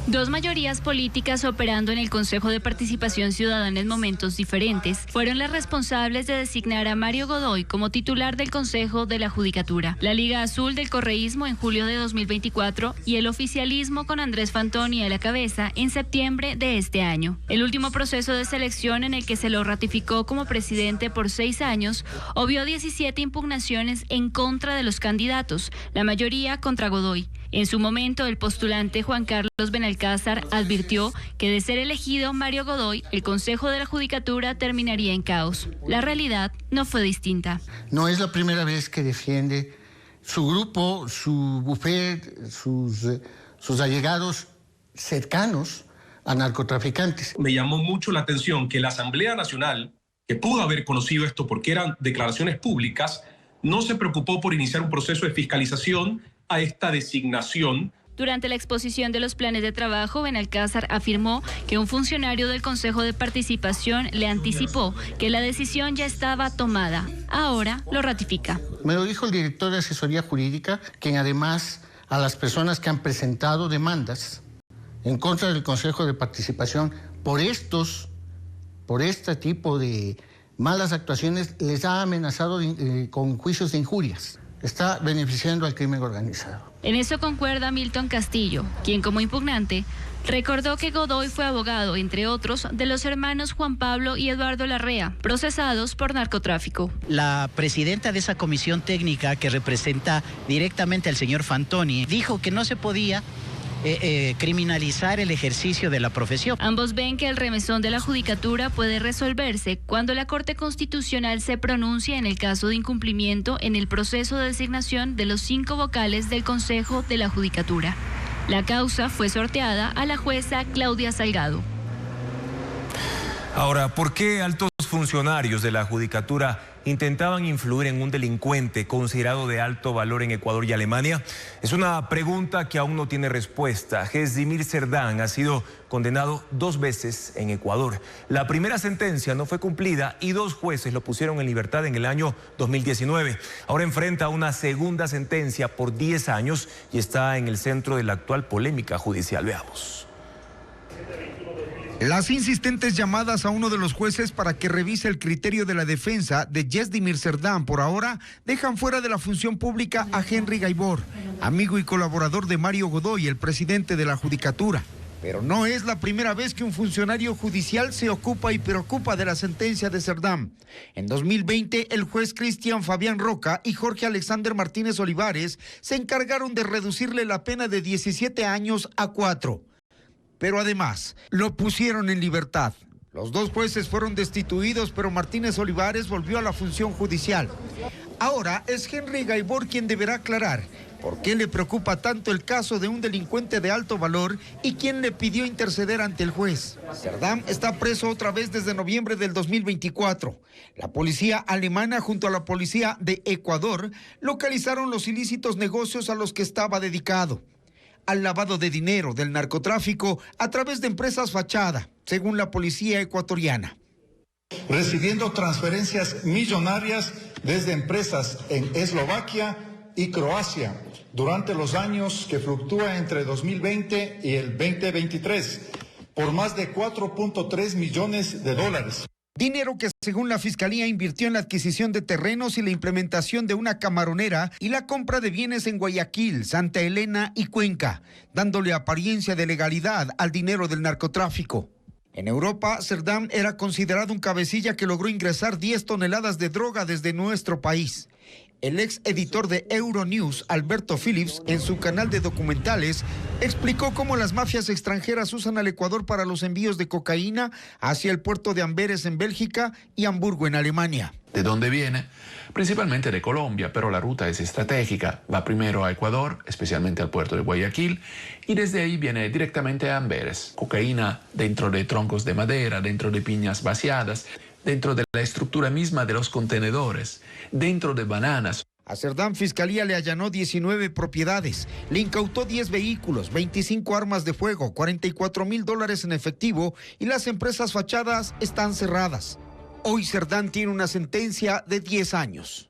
Dos mayorías políticas operando en el Consejo de Participación Ciudadana en momentos diferentes fueron las responsables de designar a Mario Godoy como titular del Consejo de la Judicatura. La Liga Azul del Correísmo en julio de 2024 y el oficialismo con Andrés Fantoni a la cabeza en septiembre de este año. El último proceso de selección en el que se lo ratificó como presidente por 6 años obvió 17 impugnaciones en contra de los candidatos, la mayoría contra Godoy. En su momento, el postulante Juan Carlos Benalcázar advirtió que de ser elegido Mario Godoy, el Consejo de la Judicatura terminaría en caos. La realidad no fue distinta. No es la primera vez que defiende su grupo, su bufet, sus allegados cercanos a narcotraficantes. Me llamó mucho la atención que la Asamblea Nacional, que pudo haber conocido esto porque eran declaraciones públicas, no se preocupó por iniciar un proceso de fiscalización a esta designación. Durante la exposición de los planes de trabajo, Benalcázar afirmó que un funcionario del Consejo de Participación le anticipó que la decisión ya estaba tomada. Ahora lo ratifica. Me lo dijo el director de asesoría jurídica, quien además a las personas que han presentado demandas en contra del Consejo de Participación por este tipo de malas actuaciones, les ha amenazado con juicios de injurias. Está beneficiando al crimen organizado. En eso concuerda Milton Castillo, quien como impugnante recordó que Godoy fue abogado, entre otros, de los hermanos Juan Pablo y Eduardo Larrea, procesados por narcotráfico. La presidenta de esa comisión técnica que representa directamente al señor Fantoni dijo que no se podía criminalizar el ejercicio de la profesión. Ambos ven que el remesón de la Judicatura puede resolverse cuando la Corte Constitucional se pronuncia en el caso de incumplimiento en el proceso de designación de los 5 vocales del Consejo de la Judicatura. La causa fue sorteada a la jueza Claudia Salgado. Ahora, ¿por qué altos funcionarios de la Judicatura intentaban influir en un delincuente considerado de alto valor en Ecuador y Alemania? Es una pregunta que aún no tiene respuesta. Gesdimir Cerdán ha sido condenado 2 veces en Ecuador. La primera sentencia no fue cumplida y 2 jueces lo pusieron en libertad en el año 2019. Ahora enfrenta una segunda sentencia por 10 años y está en el centro de la actual polémica judicial. Veamos. Las insistentes llamadas a uno de los jueces para que revise el criterio de la defensa de Gesdimir Cerdán por ahora dejan fuera de la función pública a Henry Gaibor, amigo y colaborador de Mario Godoy, el presidente de la Judicatura. Pero no es la primera vez que un funcionario judicial se ocupa y preocupa de la sentencia de Cerdán. En 2020, el juez Cristian Fabián Roca y Jorge Alexander Martínez Olivares se encargaron de reducirle la pena de 17 años a 4. Pero además, lo pusieron en libertad. Los 2 jueces fueron destituidos, pero Martínez Olivares volvió a la función judicial. Ahora es Henry Gaibor quien deberá aclarar por qué le preocupa tanto el caso de un delincuente de alto valor y quién le pidió interceder ante el juez. Cerdán está preso otra vez desde noviembre del 2024. La policía alemana junto a la policía de Ecuador localizaron los ilícitos negocios a los que estaba dedicado. Al lavado de dinero del narcotráfico a través de empresas fachada, según la policía ecuatoriana. Recibiendo transferencias millonarias desde empresas en Eslovaquia y Croacia durante los años que fluctúa entre 2020 y el 2023 por más de 4.3 millones de dólares. Dinero que según la Fiscalía invirtió en la adquisición de terrenos y la implementación de una camaronera y la compra de bienes en Guayaquil, Santa Elena y Cuenca, dándole apariencia de legalidad al dinero del narcotráfico. En Europa, Cerdán era considerado un cabecilla que logró ingresar 10 toneladas de droga desde nuestro país. El ex editor de Euronews, Alberto Phillips, en su canal de documentales, explicó cómo las mafias extranjeras usan al Ecuador para los envíos de cocaína hacia el puerto de Amberes en Bélgica y Hamburgo en Alemania. ¿De dónde viene? Principalmente de Colombia, pero la ruta es estratégica. Va primero a Ecuador, especialmente al puerto de Guayaquil, y desde ahí viene directamente a Amberes. Cocaína dentro de troncos de madera, dentro de piñas vaciadas. dentro de la estructura misma de los contenedores, dentro de bananas. A Cerdán, Fiscalía le allanó 19 propiedades, le incautó 10 vehículos, 25 armas de fuego, $44,000 en efectivo y las empresas fachadas están cerradas. Hoy Cerdán tiene una sentencia de 10 años.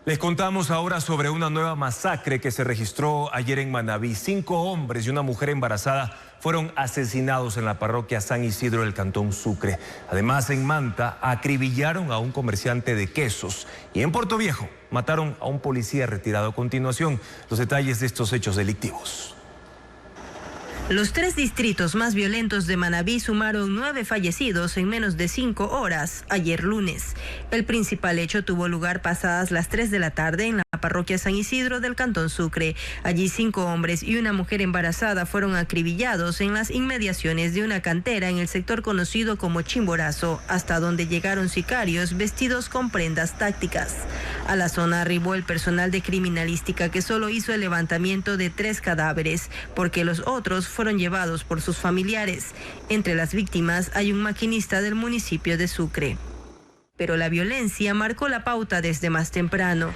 Les contamos ahora sobre una nueva masacre que se registró ayer en Manabí. 5 hombres y una mujer embarazada fueron asesinados en la parroquia San Isidro del Cantón Sucre. Además, en Manta acribillaron a un comerciante de quesos y en Puerto Viejo mataron a un policía retirado. A continuación, los detalles de estos hechos delictivos. Los 3 distritos más violentos de Manabí sumaron 9 fallecidos en menos de 5 horas ayer lunes. El principal hecho tuvo lugar pasadas las 3 de la tarde en la parroquia San Isidro del Cantón Sucre. Allí 5 hombres y una mujer embarazada fueron acribillados en las inmediaciones de una cantera en el sector conocido como Chimborazo, hasta donde llegaron sicarios vestidos con prendas tácticas. A la zona arribó el personal de criminalística que solo hizo el levantamiento de 3 cadáveres, porque los otros fueron llevados por sus familiares. Entre las víctimas hay un maquinista del municipio de Sucre. Pero la violencia marcó la pauta desde más temprano.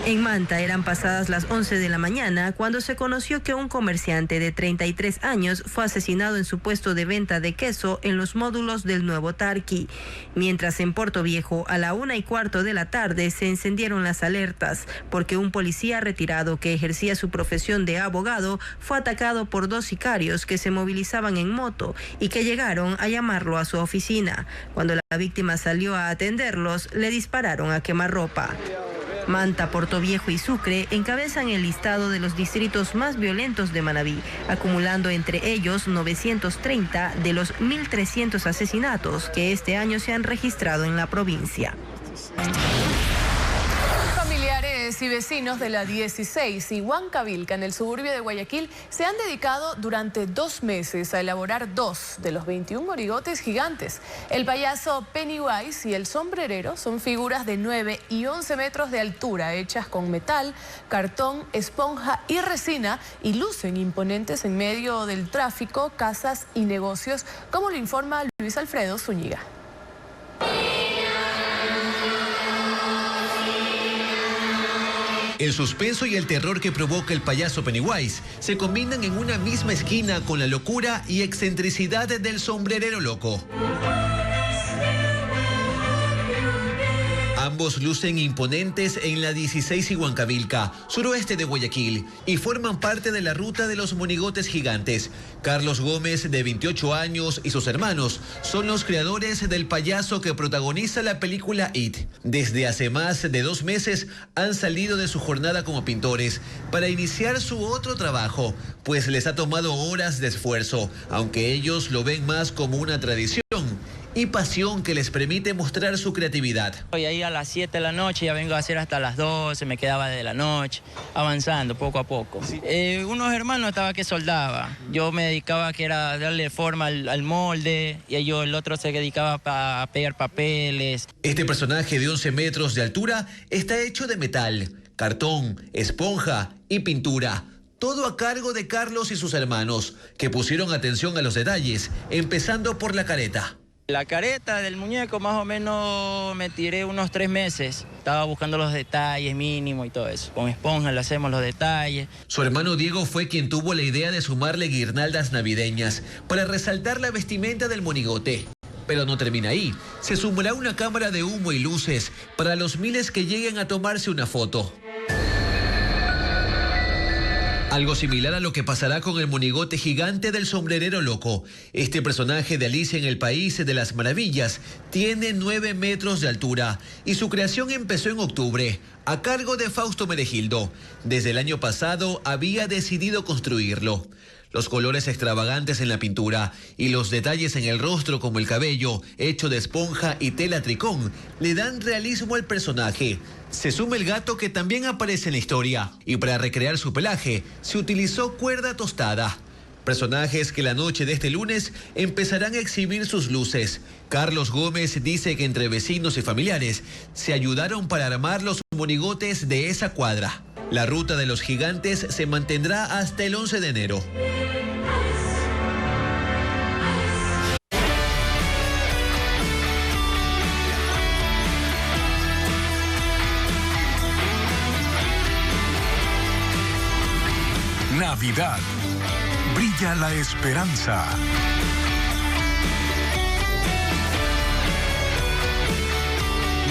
En Manta eran pasadas las 11 de la mañana cuando se conoció que un comerciante de 33 años fue asesinado en su puesto de venta de queso en los módulos del Nuevo Tarqui. Mientras en Puerto Viejo a la 1:15 de la tarde se encendieron las alertas porque un policía retirado que ejercía su profesión de abogado fue atacado por 2 sicarios que se movilizaban en moto y que llegaron a llamarlo a su oficina. Cuando la víctima salió a atenderlos, le dispararon a quemarropa. Manta, Puerto Viejo y Sucre encabezan el listado de los distritos más violentos de Manabí, acumulando entre ellos 930 de los 1.300 asesinatos que este año se han registrado en la provincia. Familiares y vecinos de la 16 y Huancavilca, en el suburbio de Guayaquil, se han dedicado durante 2 meses a elaborar 2 de los 21 monigotes gigantes. El payaso Pennywise y el sombrerero son figuras de 9 y 11 metros de altura, hechas con metal, cartón, esponja y resina, y lucen imponentes en medio del tráfico, casas y negocios, como lo informa Luis Alfredo Zúñiga. El suspenso y el terror que provoca el payaso Pennywise se combinan en una misma esquina con la locura y excentricidad del sombrerero loco. Ambos lucen imponentes en la 16 y Huancavilca, suroeste de Guayaquil, y forman parte de la ruta de los monigotes gigantes. Carlos Gómez, de 28 años, y sus hermanos son los creadores del payaso que protagoniza la película It. Desde hace más de 2 meses han salido de su jornada como pintores para iniciar su otro trabajo, pues les ha tomado horas de esfuerzo, aunque ellos lo ven más como una tradición y pasión que les permite mostrar su creatividad. Hoy ahí a las 7 de la noche, ya vengo a hacer hasta las 12, me quedaba de la noche, avanzando poco a poco. Unos hermanos estaba que soldaba, yo me dedicaba a que era darle forma al molde, y el otro se dedicaba a pegar papeles. Este personaje de 11 metros de altura está hecho de metal, cartón, esponja y pintura. Todo a cargo de Carlos y sus hermanos, que pusieron atención a los detalles, empezando por la careta. La careta del muñeco más o menos me tiré unos 3 meses. Estaba buscando los detalles mínimos y todo eso. Con esponja le hacemos los detalles. Su hermano Diego fue quien tuvo la idea de sumarle guirnaldas navideñas para resaltar la vestimenta del monigote. Pero no termina ahí. Se sumará una cámara de humo y luces para los miles que lleguen a tomarse una foto. Algo similar a lo que pasará con el monigote gigante del sombrerero loco. Este personaje de Alicia en el País de las Maravillas tiene 9 metros de altura y su creación empezó en octubre, a cargo de Fausto Meregildo. Desde el año pasado había decidido construirlo. Los colores extravagantes en la pintura y los detalles en el rostro, como el cabello hecho de esponja y tela tricón, le dan realismo al personaje. Se suma el gato, que también aparece en la historia, y para recrear su pelaje se utilizó cuerda tostada. Personajes que la noche de este lunes empezarán a exhibir sus luces. Carlos Gómez dice que entre vecinos y familiares se ayudaron para armar los monigotes de esa cuadra. La ruta de los gigantes se mantendrá hasta el 11 de enero. Navidad brilla la esperanza.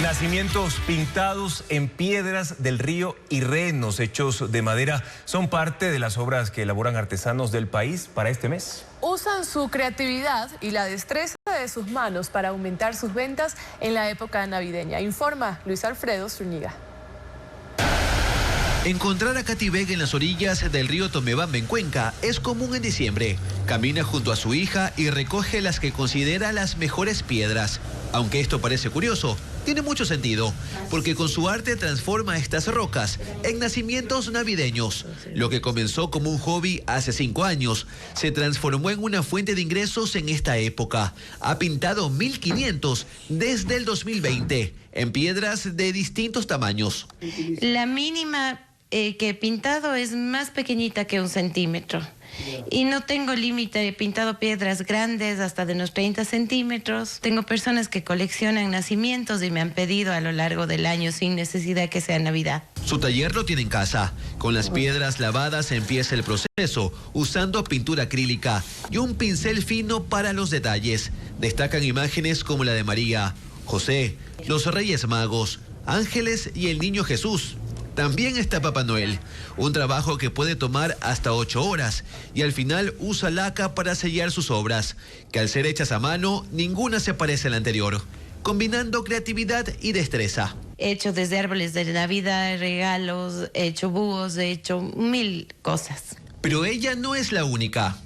Nacimientos pintados en piedras del río y renos hechos de madera son parte de las obras que elaboran artesanos del país para este mes. Usan su creatividad y la destreza de sus manos para aumentar sus ventas en la época navideña. Informa Luis Alfredo Zúñiga. Encontrar a Katy Vega en las orillas del río Tomebamba en Cuenca es común en diciembre. Camina junto a su hija y recoge las que considera las mejores piedras. Aunque esto parece curioso, tiene mucho sentido, porque con su arte transforma estas rocas en nacimientos navideños. Lo que comenzó como un hobby hace 5 años, se transformó en una fuente de ingresos en esta época. Ha pintado 1.500 desde el 2020, en piedras de distintos tamaños. La mínima que he pintado es más pequeñita que 1 centímetro. Y no tengo límite, he pintado piedras grandes hasta de unos 30 centímetros. Tengo personas que coleccionan nacimientos y me han pedido a lo largo del año sin necesidad que sea Navidad. Su taller lo tiene en casa. Con las piedras lavadas empieza el proceso, usando pintura acrílica y un pincel fino para los detalles. Destacan imágenes como la de María, José, los Reyes Magos, ángeles y el Niño Jesús. También está Papá Noel, un trabajo que puede tomar hasta 8 horas y al final usa laca para sellar sus obras, que al ser hechas a mano, ninguna se parece a la anterior, combinando creatividad y destreza. He hecho desde árboles de Navidad, regalos, he hecho búhos, he hecho 1000 cosas. Pero ella no es la única.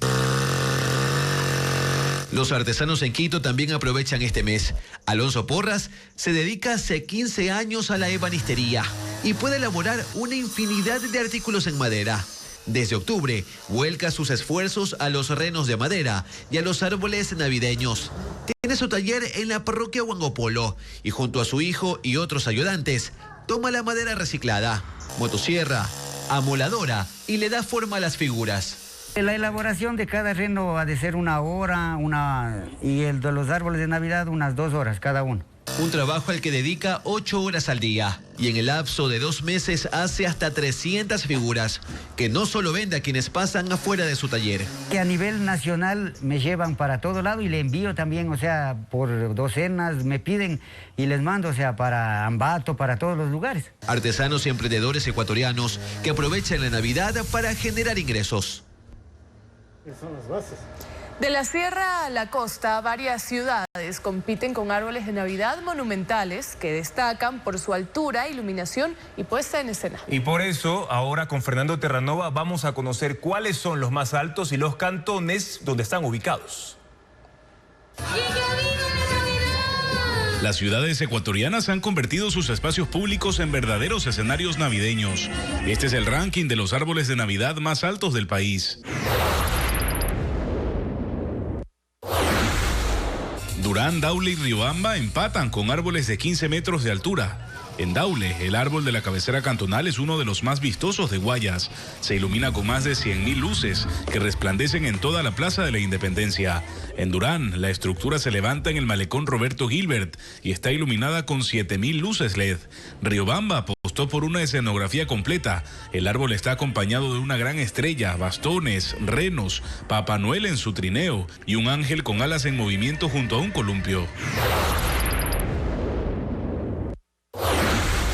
Los artesanos en Quito también aprovechan este mes. Alonso Porras se dedica hace 15 años a la ebanistería y puede elaborar una infinidad de artículos en madera. Desde octubre, vuelca sus esfuerzos a los renos de madera y a los árboles navideños. Tiene su taller en la parroquia Huangopolo y junto a su hijo y otros ayudantes, toma la madera reciclada, motosierra, amoladora y le da forma a las figuras. La elaboración de cada reno ha de ser 1 hora, y el de los árboles de Navidad unas 2 horas cada uno. Un trabajo al que dedica 8 horas al día y en el lapso de 2 meses hace hasta 300 figuras que no solo vende a quienes pasan afuera de su taller. Que a nivel nacional me llevan para todo lado y le envío también, por docenas me piden y les mando, para Ambato, para todos los lugares. Artesanos y emprendedores ecuatorianos que aprovechan la Navidad para generar ingresos. Son las bases. De la sierra a la costa, varias ciudades compiten con árboles de Navidad monumentales que destacan por su altura, iluminación y puesta en escena. Y por eso, ahora con Fernando Terranova vamos a conocer cuáles son los más altos y los cantones donde están ubicados. Las ciudades ecuatorianas han convertido sus espacios públicos en verdaderos escenarios navideños. Este es el ranking de los árboles de Navidad más altos del país. Durán, Daule y Riobamba empatan con árboles de 15 metros de altura. En Daule, el árbol de la cabecera cantonal es uno de los más vistosos de Guayas. Se ilumina con más de 100.000 luces que resplandecen en toda la Plaza de la Independencia. En Durán, la estructura se levanta en el malecón Roberto Gilbert y está iluminada con 7.000 luces LED. Riobamba apostó por una escenografía completa. El árbol está acompañado de una gran estrella, bastones, renos, Papá Noel en su trineo y un ángel con alas en movimiento junto a un columpio.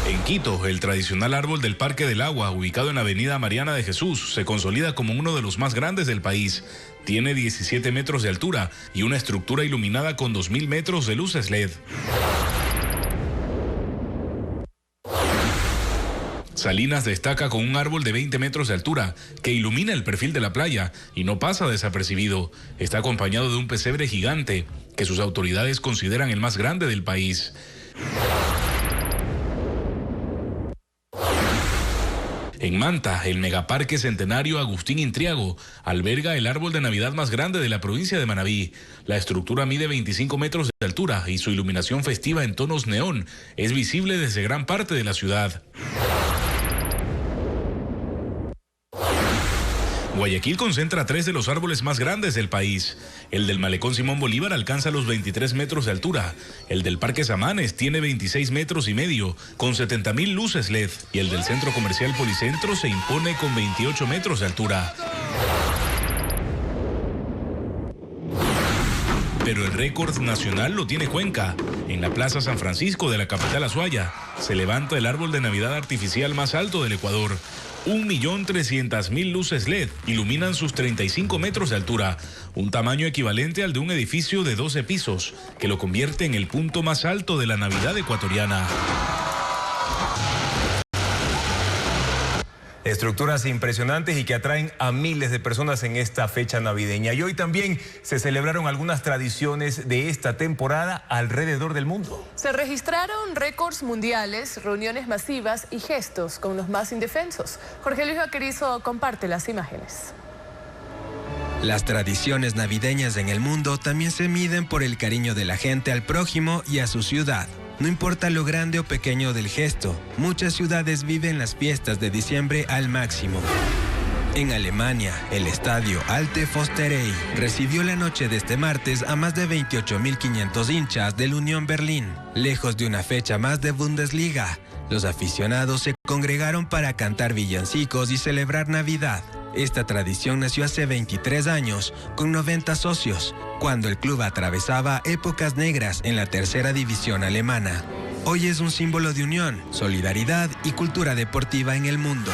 En Quito, el tradicional árbol del Parque del Agua, ubicado en la avenida Mariana de Jesús, se consolida como uno de los más grandes del país. Tiene 17 metros de altura y una estructura iluminada con 2.000 metros de luces LED. Salinas destaca con un árbol de 20 metros de altura que ilumina el perfil de la playa y no pasa desapercibido. Está acompañado de un pesebre gigante que sus autoridades consideran el más grande del país. En Manta, el megaparque centenario Agustín Intriago alberga el árbol de Navidad más grande de la provincia de Manabí. La estructura mide 25 metros de altura y su iluminación festiva en tonos neón es visible desde gran parte de la ciudad. Guayaquil concentra 3 de los árboles más grandes del país. El del Malecón Simón Bolívar alcanza los 23 metros de altura. El del Parque Samanes tiene 26 metros y medio, con 70.000 luces LED. Y el del Centro Comercial Policentro se impone con 28 metros de altura. Pero el récord nacional lo tiene Cuenca. En la Plaza San Francisco de la capital azuaya se levanta el árbol de Navidad artificial más alto del Ecuador. 1.300.000 luces LED iluminan sus 35 metros de altura, un tamaño equivalente al de un edificio de 12 pisos, que lo convierte en el punto más alto de la Navidad ecuatoriana. Estructuras impresionantes y que atraen a miles de personas en esta fecha navideña. Y hoy también se celebraron algunas tradiciones de esta temporada alrededor del mundo. Se registraron récords mundiales, reuniones masivas y gestos con los más indefensos. Jorge Luis Vaquerizo comparte las imágenes. Las tradiciones navideñas en el mundo también se miden por el cariño de la gente al prójimo y a su ciudad. No importa lo grande o pequeño del gesto, muchas ciudades viven las fiestas de diciembre al máximo. En Alemania, el estadio Alte Försterei recibió la noche de este martes a más de 28.500 hinchas del Unión Berlín. Lejos de una fecha más de Bundesliga, los aficionados se congregaron para cantar villancicos y celebrar Navidad. Esta tradición nació hace 23 años, con 90 socios, cuando el club atravesaba épocas negras en la tercera división alemana. Hoy es un símbolo de unión, solidaridad y cultura deportiva en el mundo.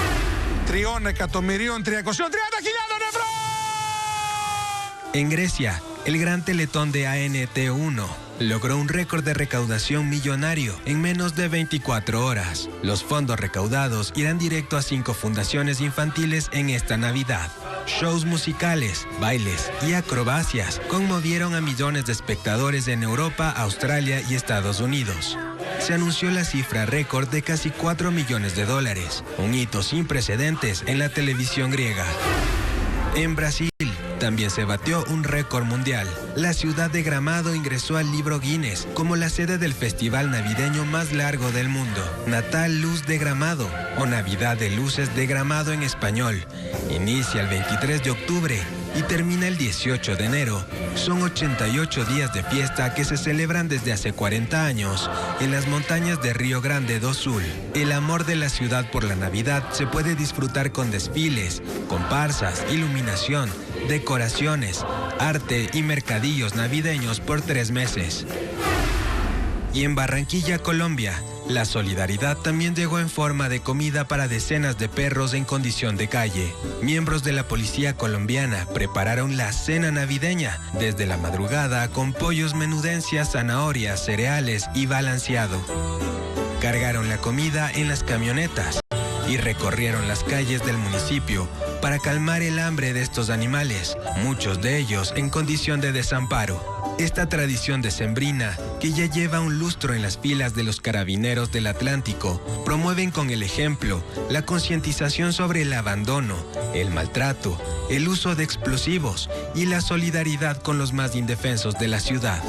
En Grecia, el gran teletón de ANT1 logró un récord de recaudación millonario en menos de 24 horas. Los fondos recaudados irán directo a 5 fundaciones infantiles en esta Navidad. Shows musicales, bailes y acrobacias conmovieron a millones de espectadores en Europa, Australia y Estados Unidos. Se anunció la cifra récord de casi $4 millones, un hito sin precedentes en la televisión griega. En Brasil también se batió un récord mundial. La ciudad de Gramado ingresó al libro Guinness como la sede del festival navideño más largo del mundo, Natal Luz de Gramado, o Navidad de Luces de Gramado en español. Inicia el 23 de octubre y termina el 18 de enero. Son 88 días de fiesta que se celebran desde hace 40 años en las montañas de Río Grande do Sul. El amor de la ciudad por la Navidad se puede disfrutar con desfiles, comparsas, iluminación, decoraciones, arte y mercadillos navideños por 3 meses. Y en Barranquilla, Colombia, la solidaridad también llegó en forma de comida para decenas de perros en condición de calle. Miembros de la policía colombiana prepararon la cena navideña desde la madrugada con pollos, menudencias, zanahorias, cereales y balanceado. Cargaron la comida en las camionetas y recorrieron las calles del municipio para calmar el hambre de estos animales, muchos de ellos en condición de desamparo. Esta tradición decembrina, que ya lleva un lustro en las filas de los carabineros del Atlántico, promueven con el ejemplo la concientización sobre el abandono, el maltrato, el uso de explosivos y la solidaridad con los más indefensos de la ciudad.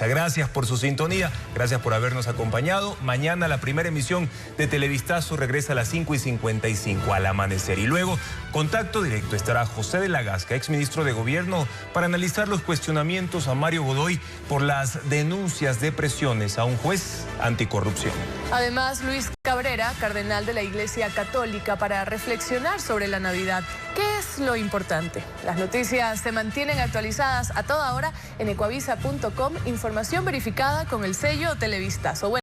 Gracias por su sintonía, gracias por habernos acompañado. Mañana la primera emisión de Televistazo regresa a las 5:55 al amanecer. Y luego, contacto directo, estará José de la Gasca, exministro de Gobierno, para analizar los cuestionamientos a Mario Godoy por las denuncias de presiones a un juez anticorrupción. Además, Luis Cabrera, cardenal de la Iglesia Católica, para reflexionar sobre la Navidad. ¿Qué es lo importante? Las noticias se mantienen actualizadas a toda hora en ecuavisa.com. Información verificada con el sello Televistazo.